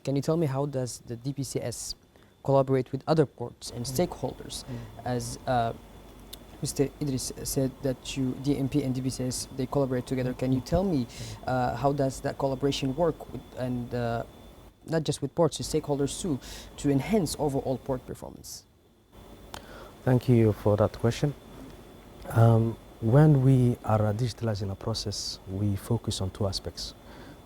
[SPEAKER 1] Can you tell me how does the DPCS collaborate with other ports and stakeholders? As Mr. Idris said that you, DMP and DPCS, they collaborate together. Can you tell me how does that collaboration work with, and not just with ports, with stakeholders too, to enhance overall port performance?
[SPEAKER 4] Thank you for that question. When we are digitalizing a process, we focus on two aspects.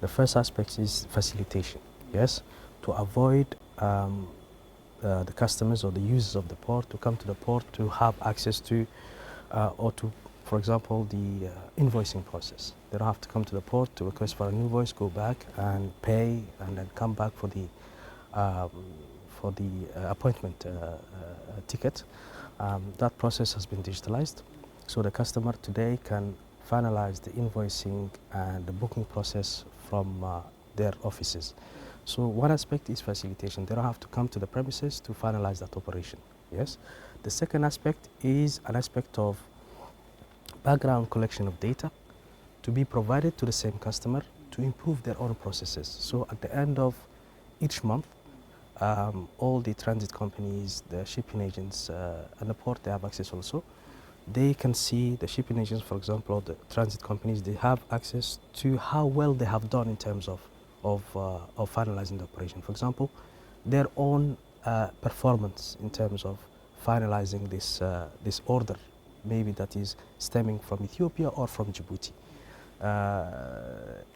[SPEAKER 4] The first aspect is facilitation, yes, to avoid the customers or the users of the port to come to the port to have access to, or to, for example, the invoicing process. They don't have to come to the port to request for an invoice, go back and pay, and then come back for the appointment ticket. That process has been digitalized. So the customer today can finalize the invoicing and the booking process from their offices. So one aspect is facilitation. They don't have to come to the premises to finalize that operation. Yes. The second aspect is an aspect of background collection of data to be provided to the same customer to improve their own processes. So at the end of each month, all the transit companies, the shipping agents, and the port, they have access also. They can see, the shipping agents, for example, or the transit companies, they have access to how well they have done in terms of finalizing the operation. For example, their own performance in terms of finalizing this order, maybe that is stemming from Ethiopia or from Djibouti.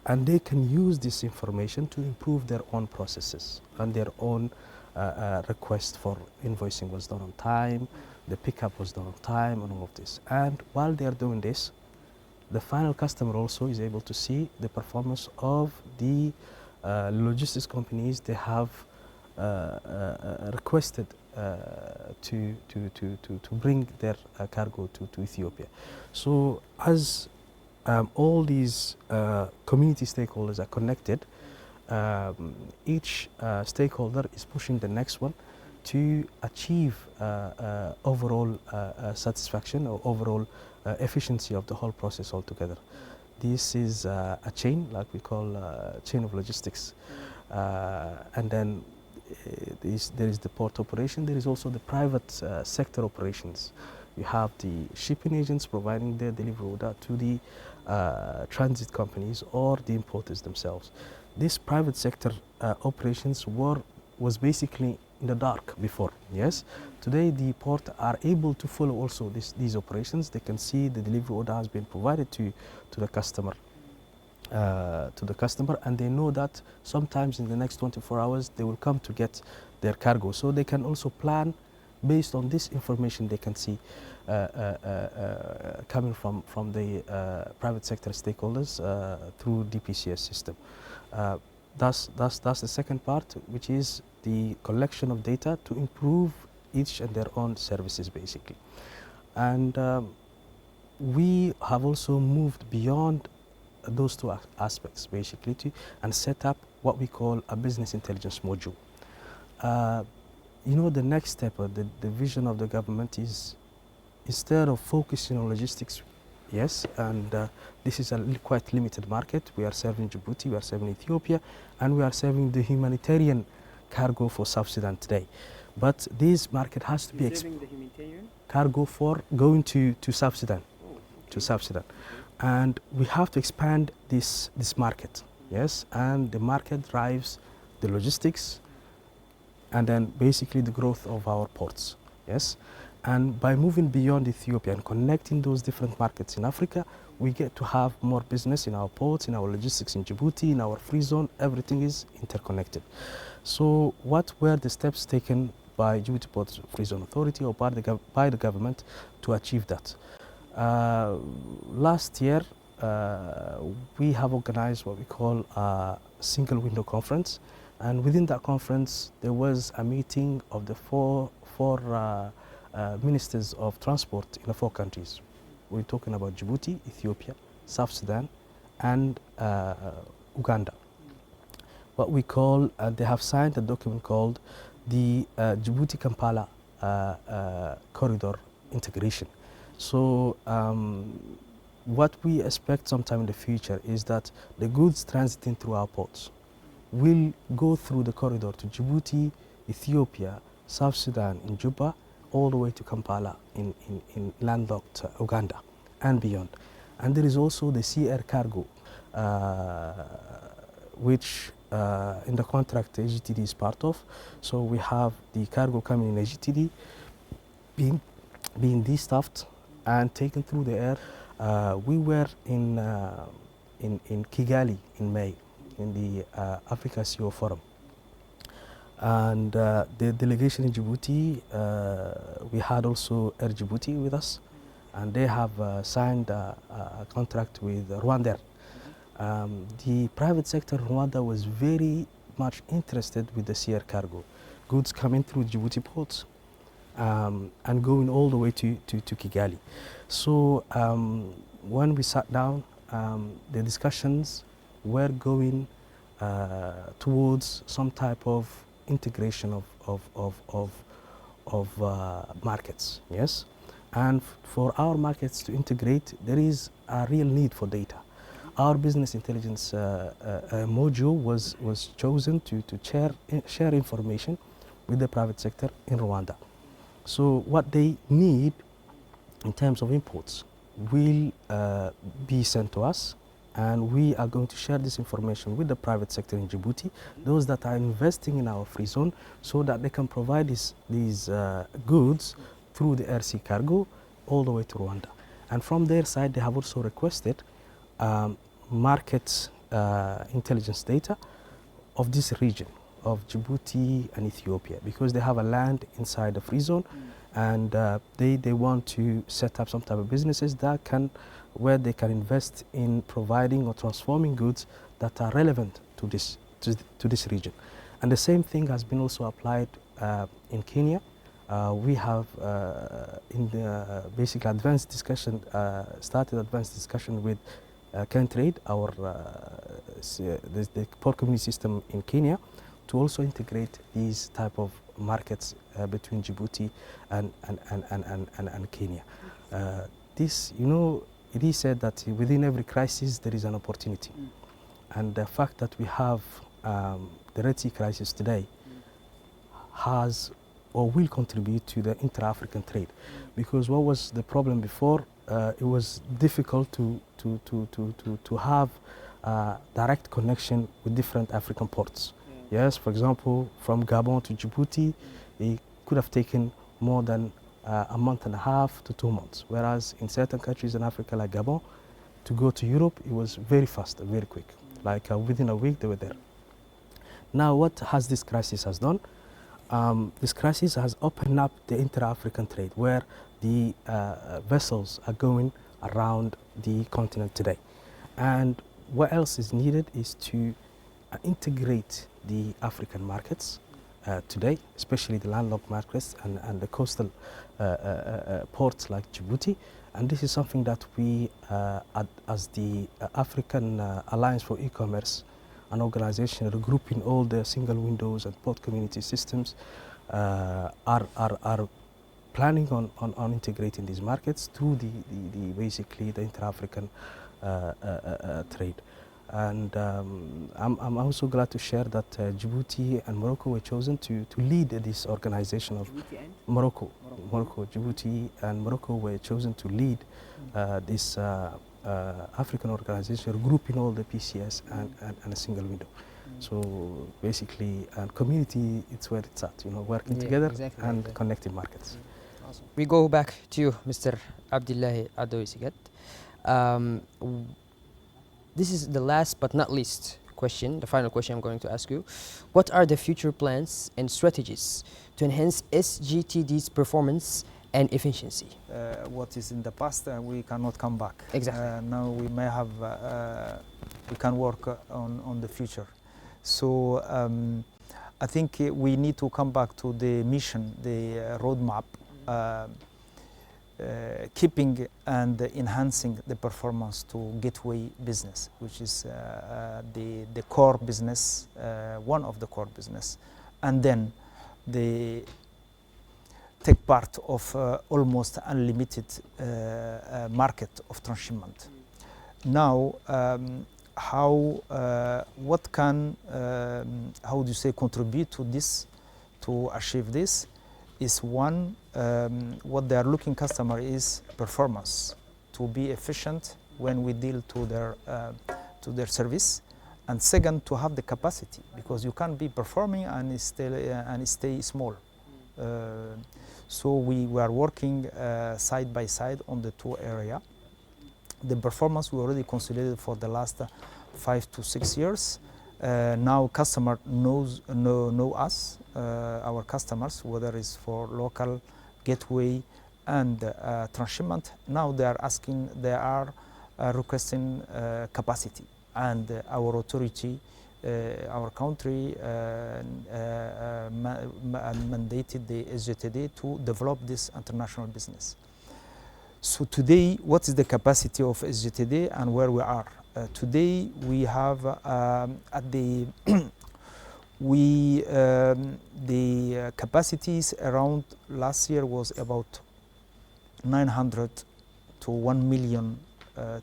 [SPEAKER 4] And they can use this information to improve their own processes and their own request for invoicing was done on time, the pickup was done on time, and all of this. And while they are doing this, the final customer also is able to see the performance of the logistics companies. They have requested to bring their cargo to Ethiopia. So as all these community stakeholders are connected. Each stakeholder is pushing the next one to achieve overall satisfaction or overall efficiency of the whole process altogether. This is a chain, like we call chain of logistics. And then there is the port operation, there is also the private sector operations. You have the shipping agents providing their delivery order to the transit companies or the importers themselves. These private sector operations was basically in the dark before, yes? Today the port are able to follow also these operations. They can see the delivery order has been provided to the customer. And they know that sometimes in the next 24 hours they will come to get their cargo. So they can also plan based on this information they can see coming from the private sector stakeholders through DPCS system. That's the second part, which is the collection of data to improve each and their own services basically. And we have also moved beyond those two aspects basically and set up what we call a business intelligence module. You know, the next step or the vision of the government is, instead of focusing on logistics, yes, and this is a quite limited market. We are serving Djibouti, we are serving Ethiopia, and we are serving the humanitarian cargo for South Sudan today. But this market has to be
[SPEAKER 1] Serving the humanitarian
[SPEAKER 4] cargo for going to South Sudan, to South Sudan. And we have to expand this market, yes, and the market drives the logistics and then basically the growth of our ports, yes. And by moving beyond Ethiopia and connecting those different markets in Africa, we get to have more business in our ports, in our logistics in Djibouti, in our free zone. Everything is interconnected. So what were the steps taken by Djibouti Port Free Zone Authority or by the government to achieve that? Last year, we have organized what we call a single window conference, and within that conference there was a meeting of the four ministers of transport in the 4 countries. We're talking about Djibouti, Ethiopia, South Sudan, and Uganda. What we call, they have signed a document called the Djibouti-Kampala corridor integration. So what we expect sometime in the future is that the goods transiting through our ports will go through the corridor to Djibouti, Ethiopia, South Sudan in Juba, all the way to Kampala in landlocked Uganda and beyond. And there is also the sea air cargo, which in the contract the AGTD is part of. So we have the cargo coming in AGTD being de-stuffed and taken through the air. We were in Kigali in May in the Africa CEO Forum. And the delegation in Djibouti, we had also Air Djibouti with us, and they have signed a contract with Rwandair. The private sector in Rwanda was very much interested with the sea air cargo, goods coming through Djibouti ports and going all the way to Kigali. So when we sat down, the discussions were going towards some type of integration of markets, yes? And for our markets to integrate, there is a real need for data. Our business intelligence module was chosen to share information with the private sector in Rwanda. So what they need in terms of imports will be sent to us, and we are going to share this information with the private sector in Djibouti, those that are investing in our free zone, so that they can provide these goods through the air sea cargo all the way to Rwanda. And from their side, they have also requested market intelligence data of this region of Djibouti and Ethiopia, because they have a land inside the free zone, and they want to set up some type of businesses that where they can invest in providing or transforming goods that are relevant to this region. And the same thing has been also applied in Kenya. We have in the basic advanced discussion, started advanced discussion with can trade the port community system in Kenya to also integrate these type of markets between Djibouti and Kenya. This, you know, it is said that within every crisis there is an opportunity, and the fact that we have the Red Sea crisis today has or will contribute to the intra-African trade, because what was the problem before? It was difficult to have direct connection with different African ports. Yes, for example, from Gabon to Djibouti, it could have taken more than a month and a half to 2 months, whereas in certain countries in Africa like Gabon, to go to Europe, it was very fast and very quick. Like within a week, they were there. Now, what has this crisis has done? This crisis has opened up the intra-African trade, where the vessels are going around the continent today. And what else is needed is to integrate the African markets today, especially the landlocked markets and the coastal ports like Djibouti. And this is something that we, as the African Alliance for E-Commerce, an organization regrouping all the single windows and port community systems, are planning on integrating these markets through basically the inter-African trade. And I'm also glad to share that Djibouti and Morocco were chosen to lead this organization of Morocco. Djibouti and Morocco were chosen to lead this African organization, grouping all the PCS and a single window. So basically, community, it's where it's at, you know, working together and connecting markets.
[SPEAKER 1] Awesome. We go back to you, Mr. Abdullahi Adoisigat. This is the last but not least question, the final question I'm going to ask you. What are the future plans and strategies to enhance SGTD's performance and efficiency?
[SPEAKER 2] What is in the past, we cannot come back.
[SPEAKER 1] Exactly.
[SPEAKER 2] Now we may have, we can work on the future. So I think we need to come back to the mission, the roadmap, keeping and enhancing the performance to gateway business, which is the core business, one of the core business, and then the take part of almost unlimited market of transshipment. Now, what can, how do you say, contribute to this, to achieve this, is one, what they are looking customer is performance, to be efficient when we deal to their service, and second, to have the capacity, because you can't be performing and stay small. So we were working side by side on the two areas. The performance we already consolidated for the last 5 to 6 years. Now customer know us, our customers, whether it's for local gateway and transshipment. Now they are requesting capacity, and our authority, our country mandated the SGTD to develop this international business. So today, what is the capacity of SGTD and where we are? Today we have at the the capacities around last year was about 900 to 1 million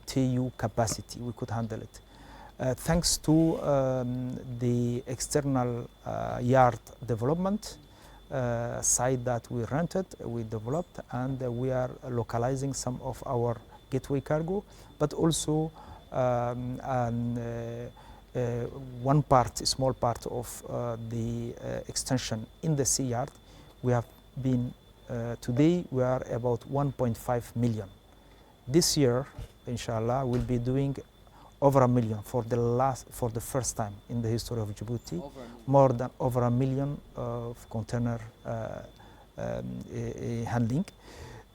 [SPEAKER 2] TEU capacity. We could handle it. Thanks to the external yard development site that we rented, we developed, and we are localizing some of our gateway cargo, but also one part, a small part of the extension in the sea yard. We have been, today we are about 1.5 million. This year, inshallah, we'll be doing over 1 million for the first time in the history of Djibouti, more than over 1 million of container handling.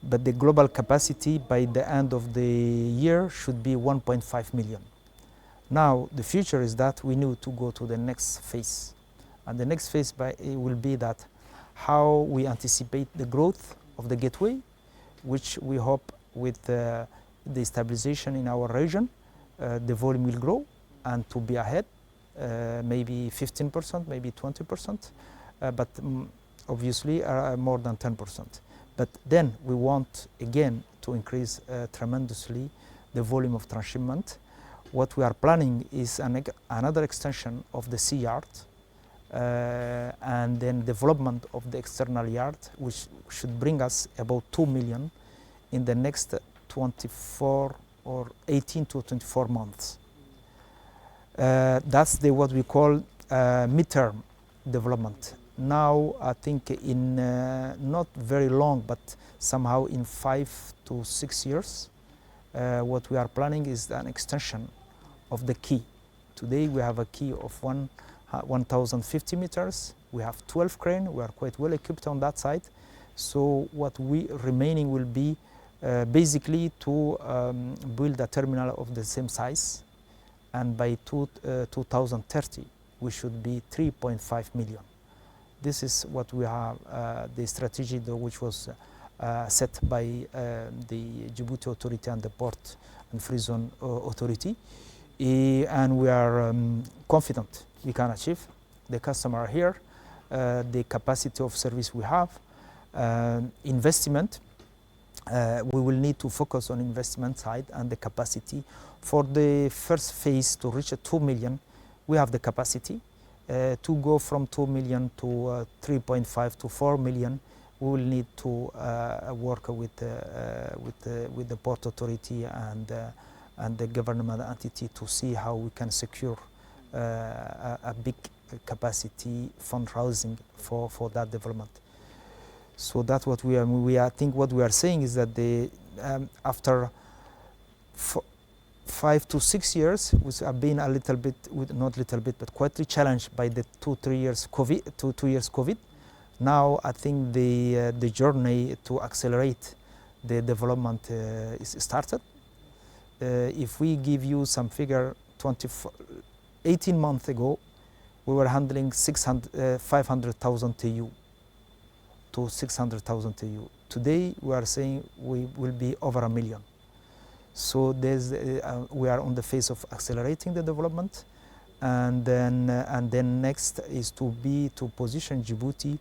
[SPEAKER 2] But the global capacity by the end of the year should be 1.5 million. Now the future is that we need to go to the next phase, and the next phase will be that how we anticipate the growth of the gateway, which we hope with the stabilization in our region, the volume will grow and to be ahead, maybe 15%, maybe 20%, but obviously more than 10%. But then we want again to increase tremendously the volume of transshipment. What we are planning is another extension of the sea yard, and then development of the external yard, which should bring us about 2 million in the next 24 or 18 to 24 months. That's what we call midterm development. Now I think in not very long, but somehow in 5 to 6 years, what we are planning is an extension of the quay. Today we have a quay of 1,050 meters. We have 12 cranes. We are quite well equipped on that side. So what we remaining will be basically to build a terminal of the same size, and by 2030 we should be 3.5 million. This is what we have, the strategy which was set by the Djibouti Authority and the Port and Free Zone Authority, and we are confident we can achieve. The customer here, the capacity of service we have, investment. We will need to focus on investment side and the capacity. For the first phase to reach 2 million, we have the capacity. To go from 2 million to 3.5 to 4 million, we will need to work with the Port Authority and the government entity to see how we can secure a big capacity fundraising for that development. So that's what I think what we are saying is that after 5 to 6 years, we have been a little bit, not little bit, but quite challenged by the 2 years COVID. Now I think the journey to accelerate the development is started. If we give you some figure, 18 months ago, we were handling 500,000 TEU to 600,000 TEU. Today we are saying we will be over 1 million. So we are on the phase of accelerating the development, and then next is to position Djibouti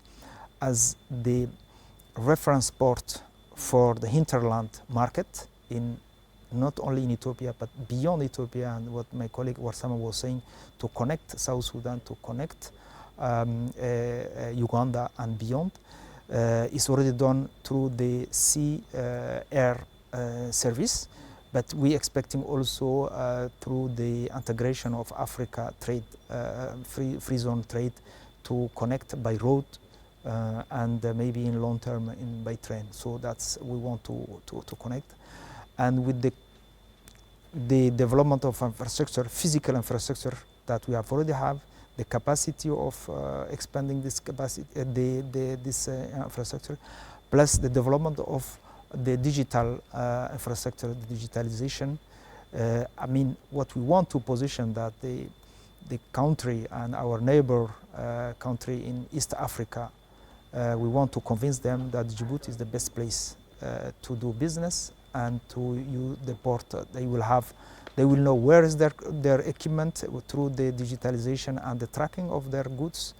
[SPEAKER 2] as the reference port for the hinterland market, in not only in Ethiopia but beyond Ethiopia, and what my colleague Warsama was saying, to connect South Sudan, to connect Uganda and beyond. Is already done through the sea air service, but we expecting also through the integration of Africa trade, free zone trade, to connect by road and maybe in long term by train. So that's we want to connect, and with the development of infrastructure, physical infrastructure that we have already have, the capacity of expanding this capacity, this infrastructure, plus the development of the digital infrastructure, the digitalization. I mean, what we want to position that the country and our neighbor country in East Africa, we want to convince them that Djibouti is the best place to do business and to use the port. They will know where is their equipment through the digitalization and the tracking of their goods,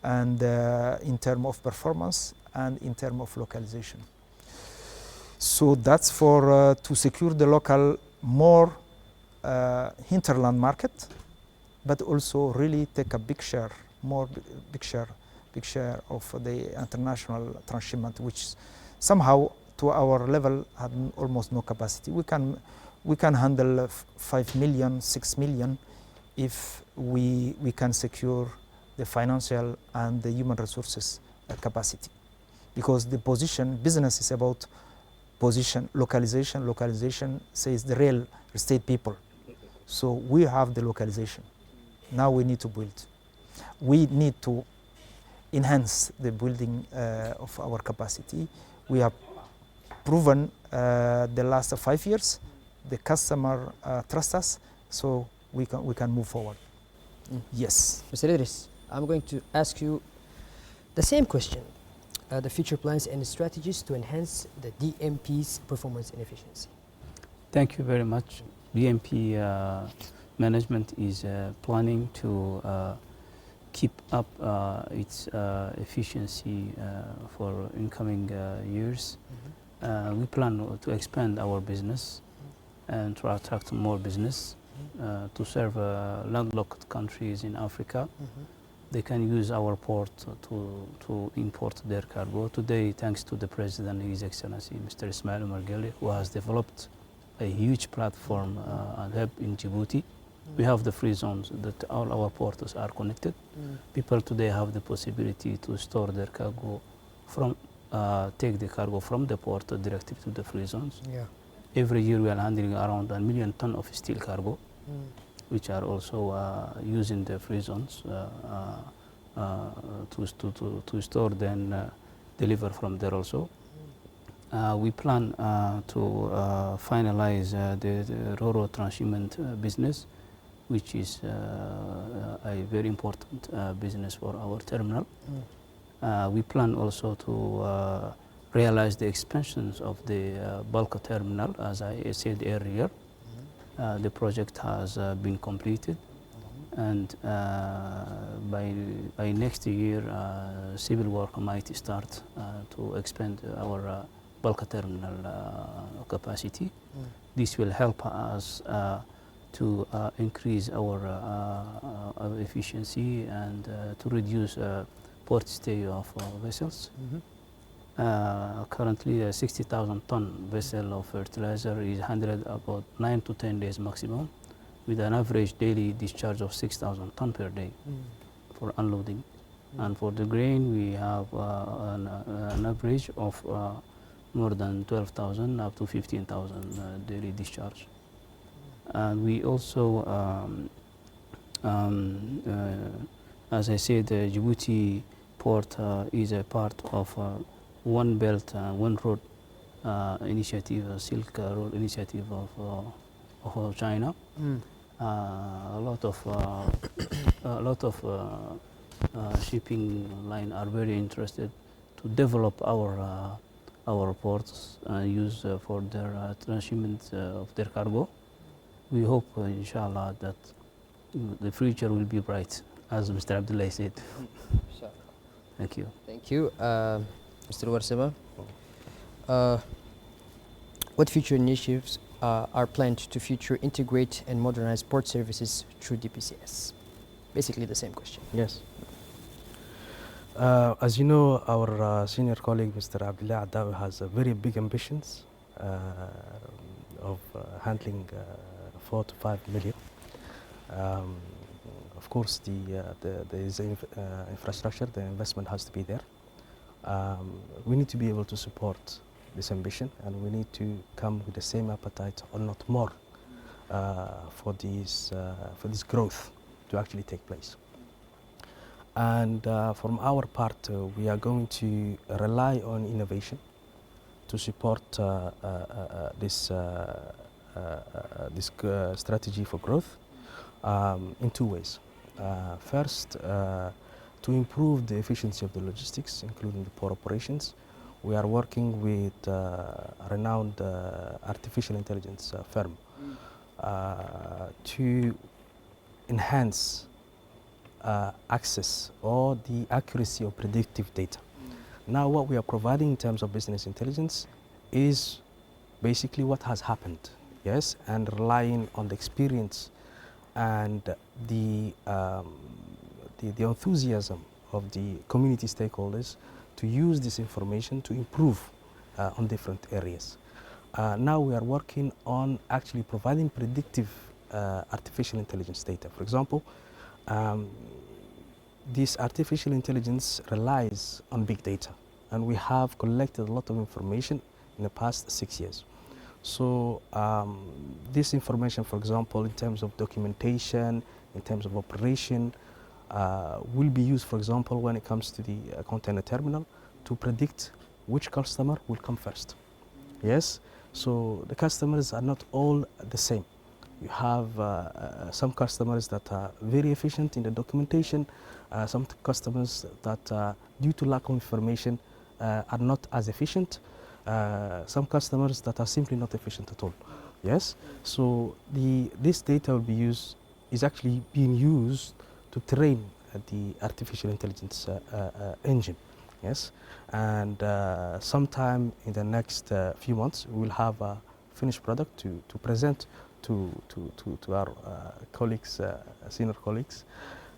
[SPEAKER 2] and in terms of performance and in terms of localization. So that's for to secure the local more hinterland market, but also really take a big share of the international transshipment, which somehow to our level had almost no capacity. We can handle 5 million, 6 million if we can secure the financial and the human resources capacity. Because the business is about position, localization. Localization says the real estate people. So we have the localization. Now we need to build. We need to enhance the building of our capacity. We have proven the last 5 years. The customer trusts us, so we can move forward. Yes.
[SPEAKER 1] Mr. Idris, I'm going to ask you the same question. The future plans and strategies to enhance the DMP's performance and efficiency.
[SPEAKER 3] Thank you very much. BMP management is planning to keep up its efficiency for incoming years. We plan to expand our business and to attract more business to serve landlocked countries in Africa. They can use our port to import their cargo. Today, thanks to the President, His Excellency Mr. Ismail Omar Guelleh, who has developed a huge platform and hub in Djibouti, we have the free zones that all our ports are connected. People today have the possibility to store their cargo from, take the cargo from the port directly to the free zones.
[SPEAKER 1] Yeah.
[SPEAKER 3] Every year we are handling around 1 million tons of steel cargo, which are also using the free zones to store, then deliver from there also. We plan to finalize the Ro-Ro transshipment business, which is a very important business for our terminal. We plan also to realize the expansions of the bulk terminal, as I said earlier. The project has been completed, and by next year, civil work might start to expand our bulk terminal capacity. This will help us to increase our efficiency and to reduce port stay of vessels. Currently, a 60,000 ton vessel of fertilizer is handled about 9 to 10 days maximum, with an average daily discharge of 6,000 ton per day for unloading. And for the grain, we have an average of more than 12,000 up to 15,000 daily discharge. And we also, as I said, the Djibouti port is a part of One Belt, One Road initiative, Silk Road initiative of China. A lot of shipping line are very interested to develop our ports use for their transshipment of their cargo. We hope, inshallah, that the future will be bright, as Mr. Abdullah said. Thank you.
[SPEAKER 1] Thank you, Mr. Warsama. What future initiatives are planned to future integrate and modernize port services through DPCS? Basically the same question.
[SPEAKER 4] Yes. As you know, our senior colleague, Mr. Abdullah Adawi, has very big ambitions of handling 4 to 5 million. Of course, there is infrastructure, the investment has to be there. We need to be able to support this ambition, and we need to come with the same appetite, or not more, for this growth to actually take place. And from our part, we are going to rely on innovation to support this strategy for growth in 2 ways. First, to improve the efficiency of the logistics, including the port operations. We are working with a renowned artificial intelligence firm to enhance access or the accuracy of predictive data. Now, what we are providing in terms of business intelligence is basically what has happened, yes, and relying on the experience and the enthusiasm of the community stakeholders to use this information to improve on different areas. Now we are working on actually providing predictive artificial intelligence data. For example, this artificial intelligence relies on big data, and we have collected a lot of information in the past 6 years. So this information, for example, in terms of documentation, in terms of operation, will be used, for example, when it comes to the container terminal to predict which customer will come first. Yes, so the customers are not all the same. You have some customers that are very efficient in the documentation, some customers that, due to lack of information, are not as efficient, some customers that are simply not efficient at all. Yes, so this data will be used, is actually being used to train the artificial intelligence engine. Yes, and sometime in the next few months we will have a finished product to present to our colleagues, senior colleagues,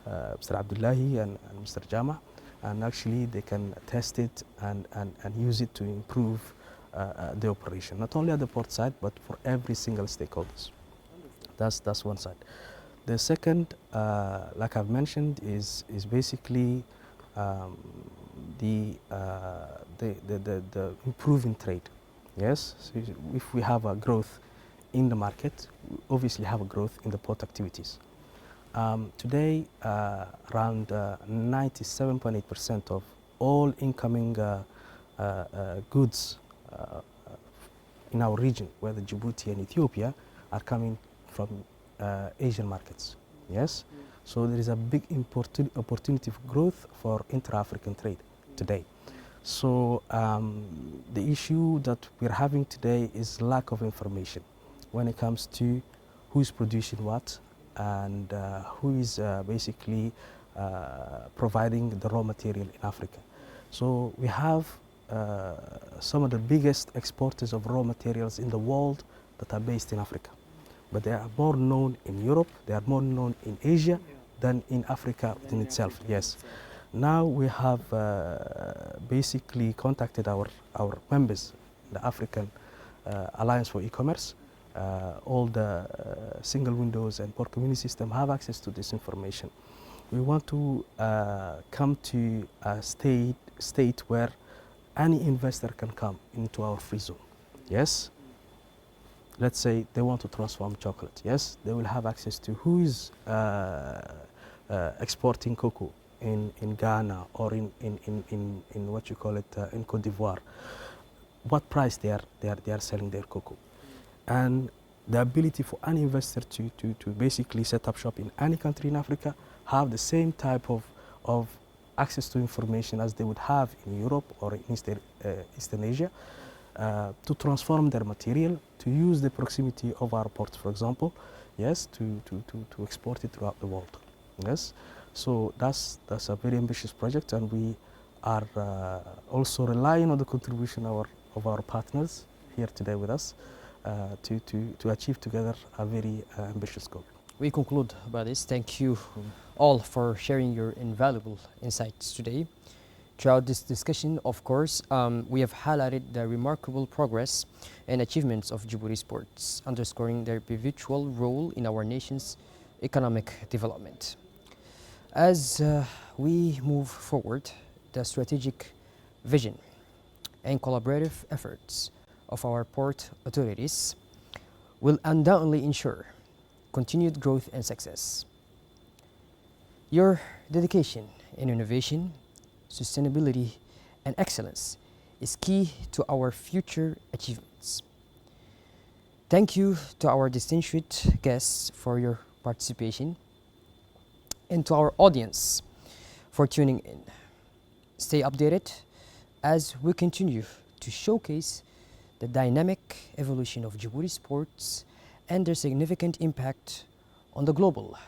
[SPEAKER 4] Mr. Abdullahi and Mr. Jama, and actually they can test it and use it to improve the operation, not only at the port side but for every single stakeholders. That's one side. The second, like I've mentioned, is basically the improving trade. Yes, so if we have a growth in the market, we obviously have a growth in the port activities. Today, around 97.8% of all incoming goods in our region, whether Djibouti and Ethiopia, are coming from Asian markets. Yes, so there is a big opportunity for growth for intra-African trade today. So the issue that we're having today is lack of information when it comes to who's producing what and who is basically providing the raw material in Africa. So we have some of the biggest exporters of raw materials in the world that are based in Africa. But they are more known in Europe, they are more known in Asia than in Africa within itself. Yes. Now we have basically contacted our members, the African Alliance for E-Commerce. All the single windows and port community system have access to this information. We want to come to a state where any investor can come into our free zone. Yes. Let's say they want to transform chocolate. Yes, they will have access to who is exporting cocoa in Ghana or in what you call it in Cote d'Ivoire. What price they are selling their cocoa, and the ability for any investor to basically set up shop in any country in Africa, have the same type of access to information as they would have in Europe or in Eastern Asia. To transform their material, to use the proximity of our ports, for example, yes, to export it throughout the world. Yes, so that's a very ambitious project, and we are also relying on the contribution of our partners here today with us to achieve together a very ambitious goal.
[SPEAKER 1] We conclude by this. Thank you all for sharing your invaluable insights today. Throughout this discussion, of course, we have highlighted the remarkable progress and achievements of Djibouti ports, underscoring their pivotal role in our nation's economic development. As we move forward, the strategic vision and collaborative efforts of our port authorities will undoubtedly ensure continued growth and success. Your dedication in innovation, sustainability, and excellence is key to our future achievements. Thank you to our distinguished guests for your participation and to our audience for tuning in. Stay updated as we continue to showcase the dynamic evolution of Djibouti ports and their significant impact on the global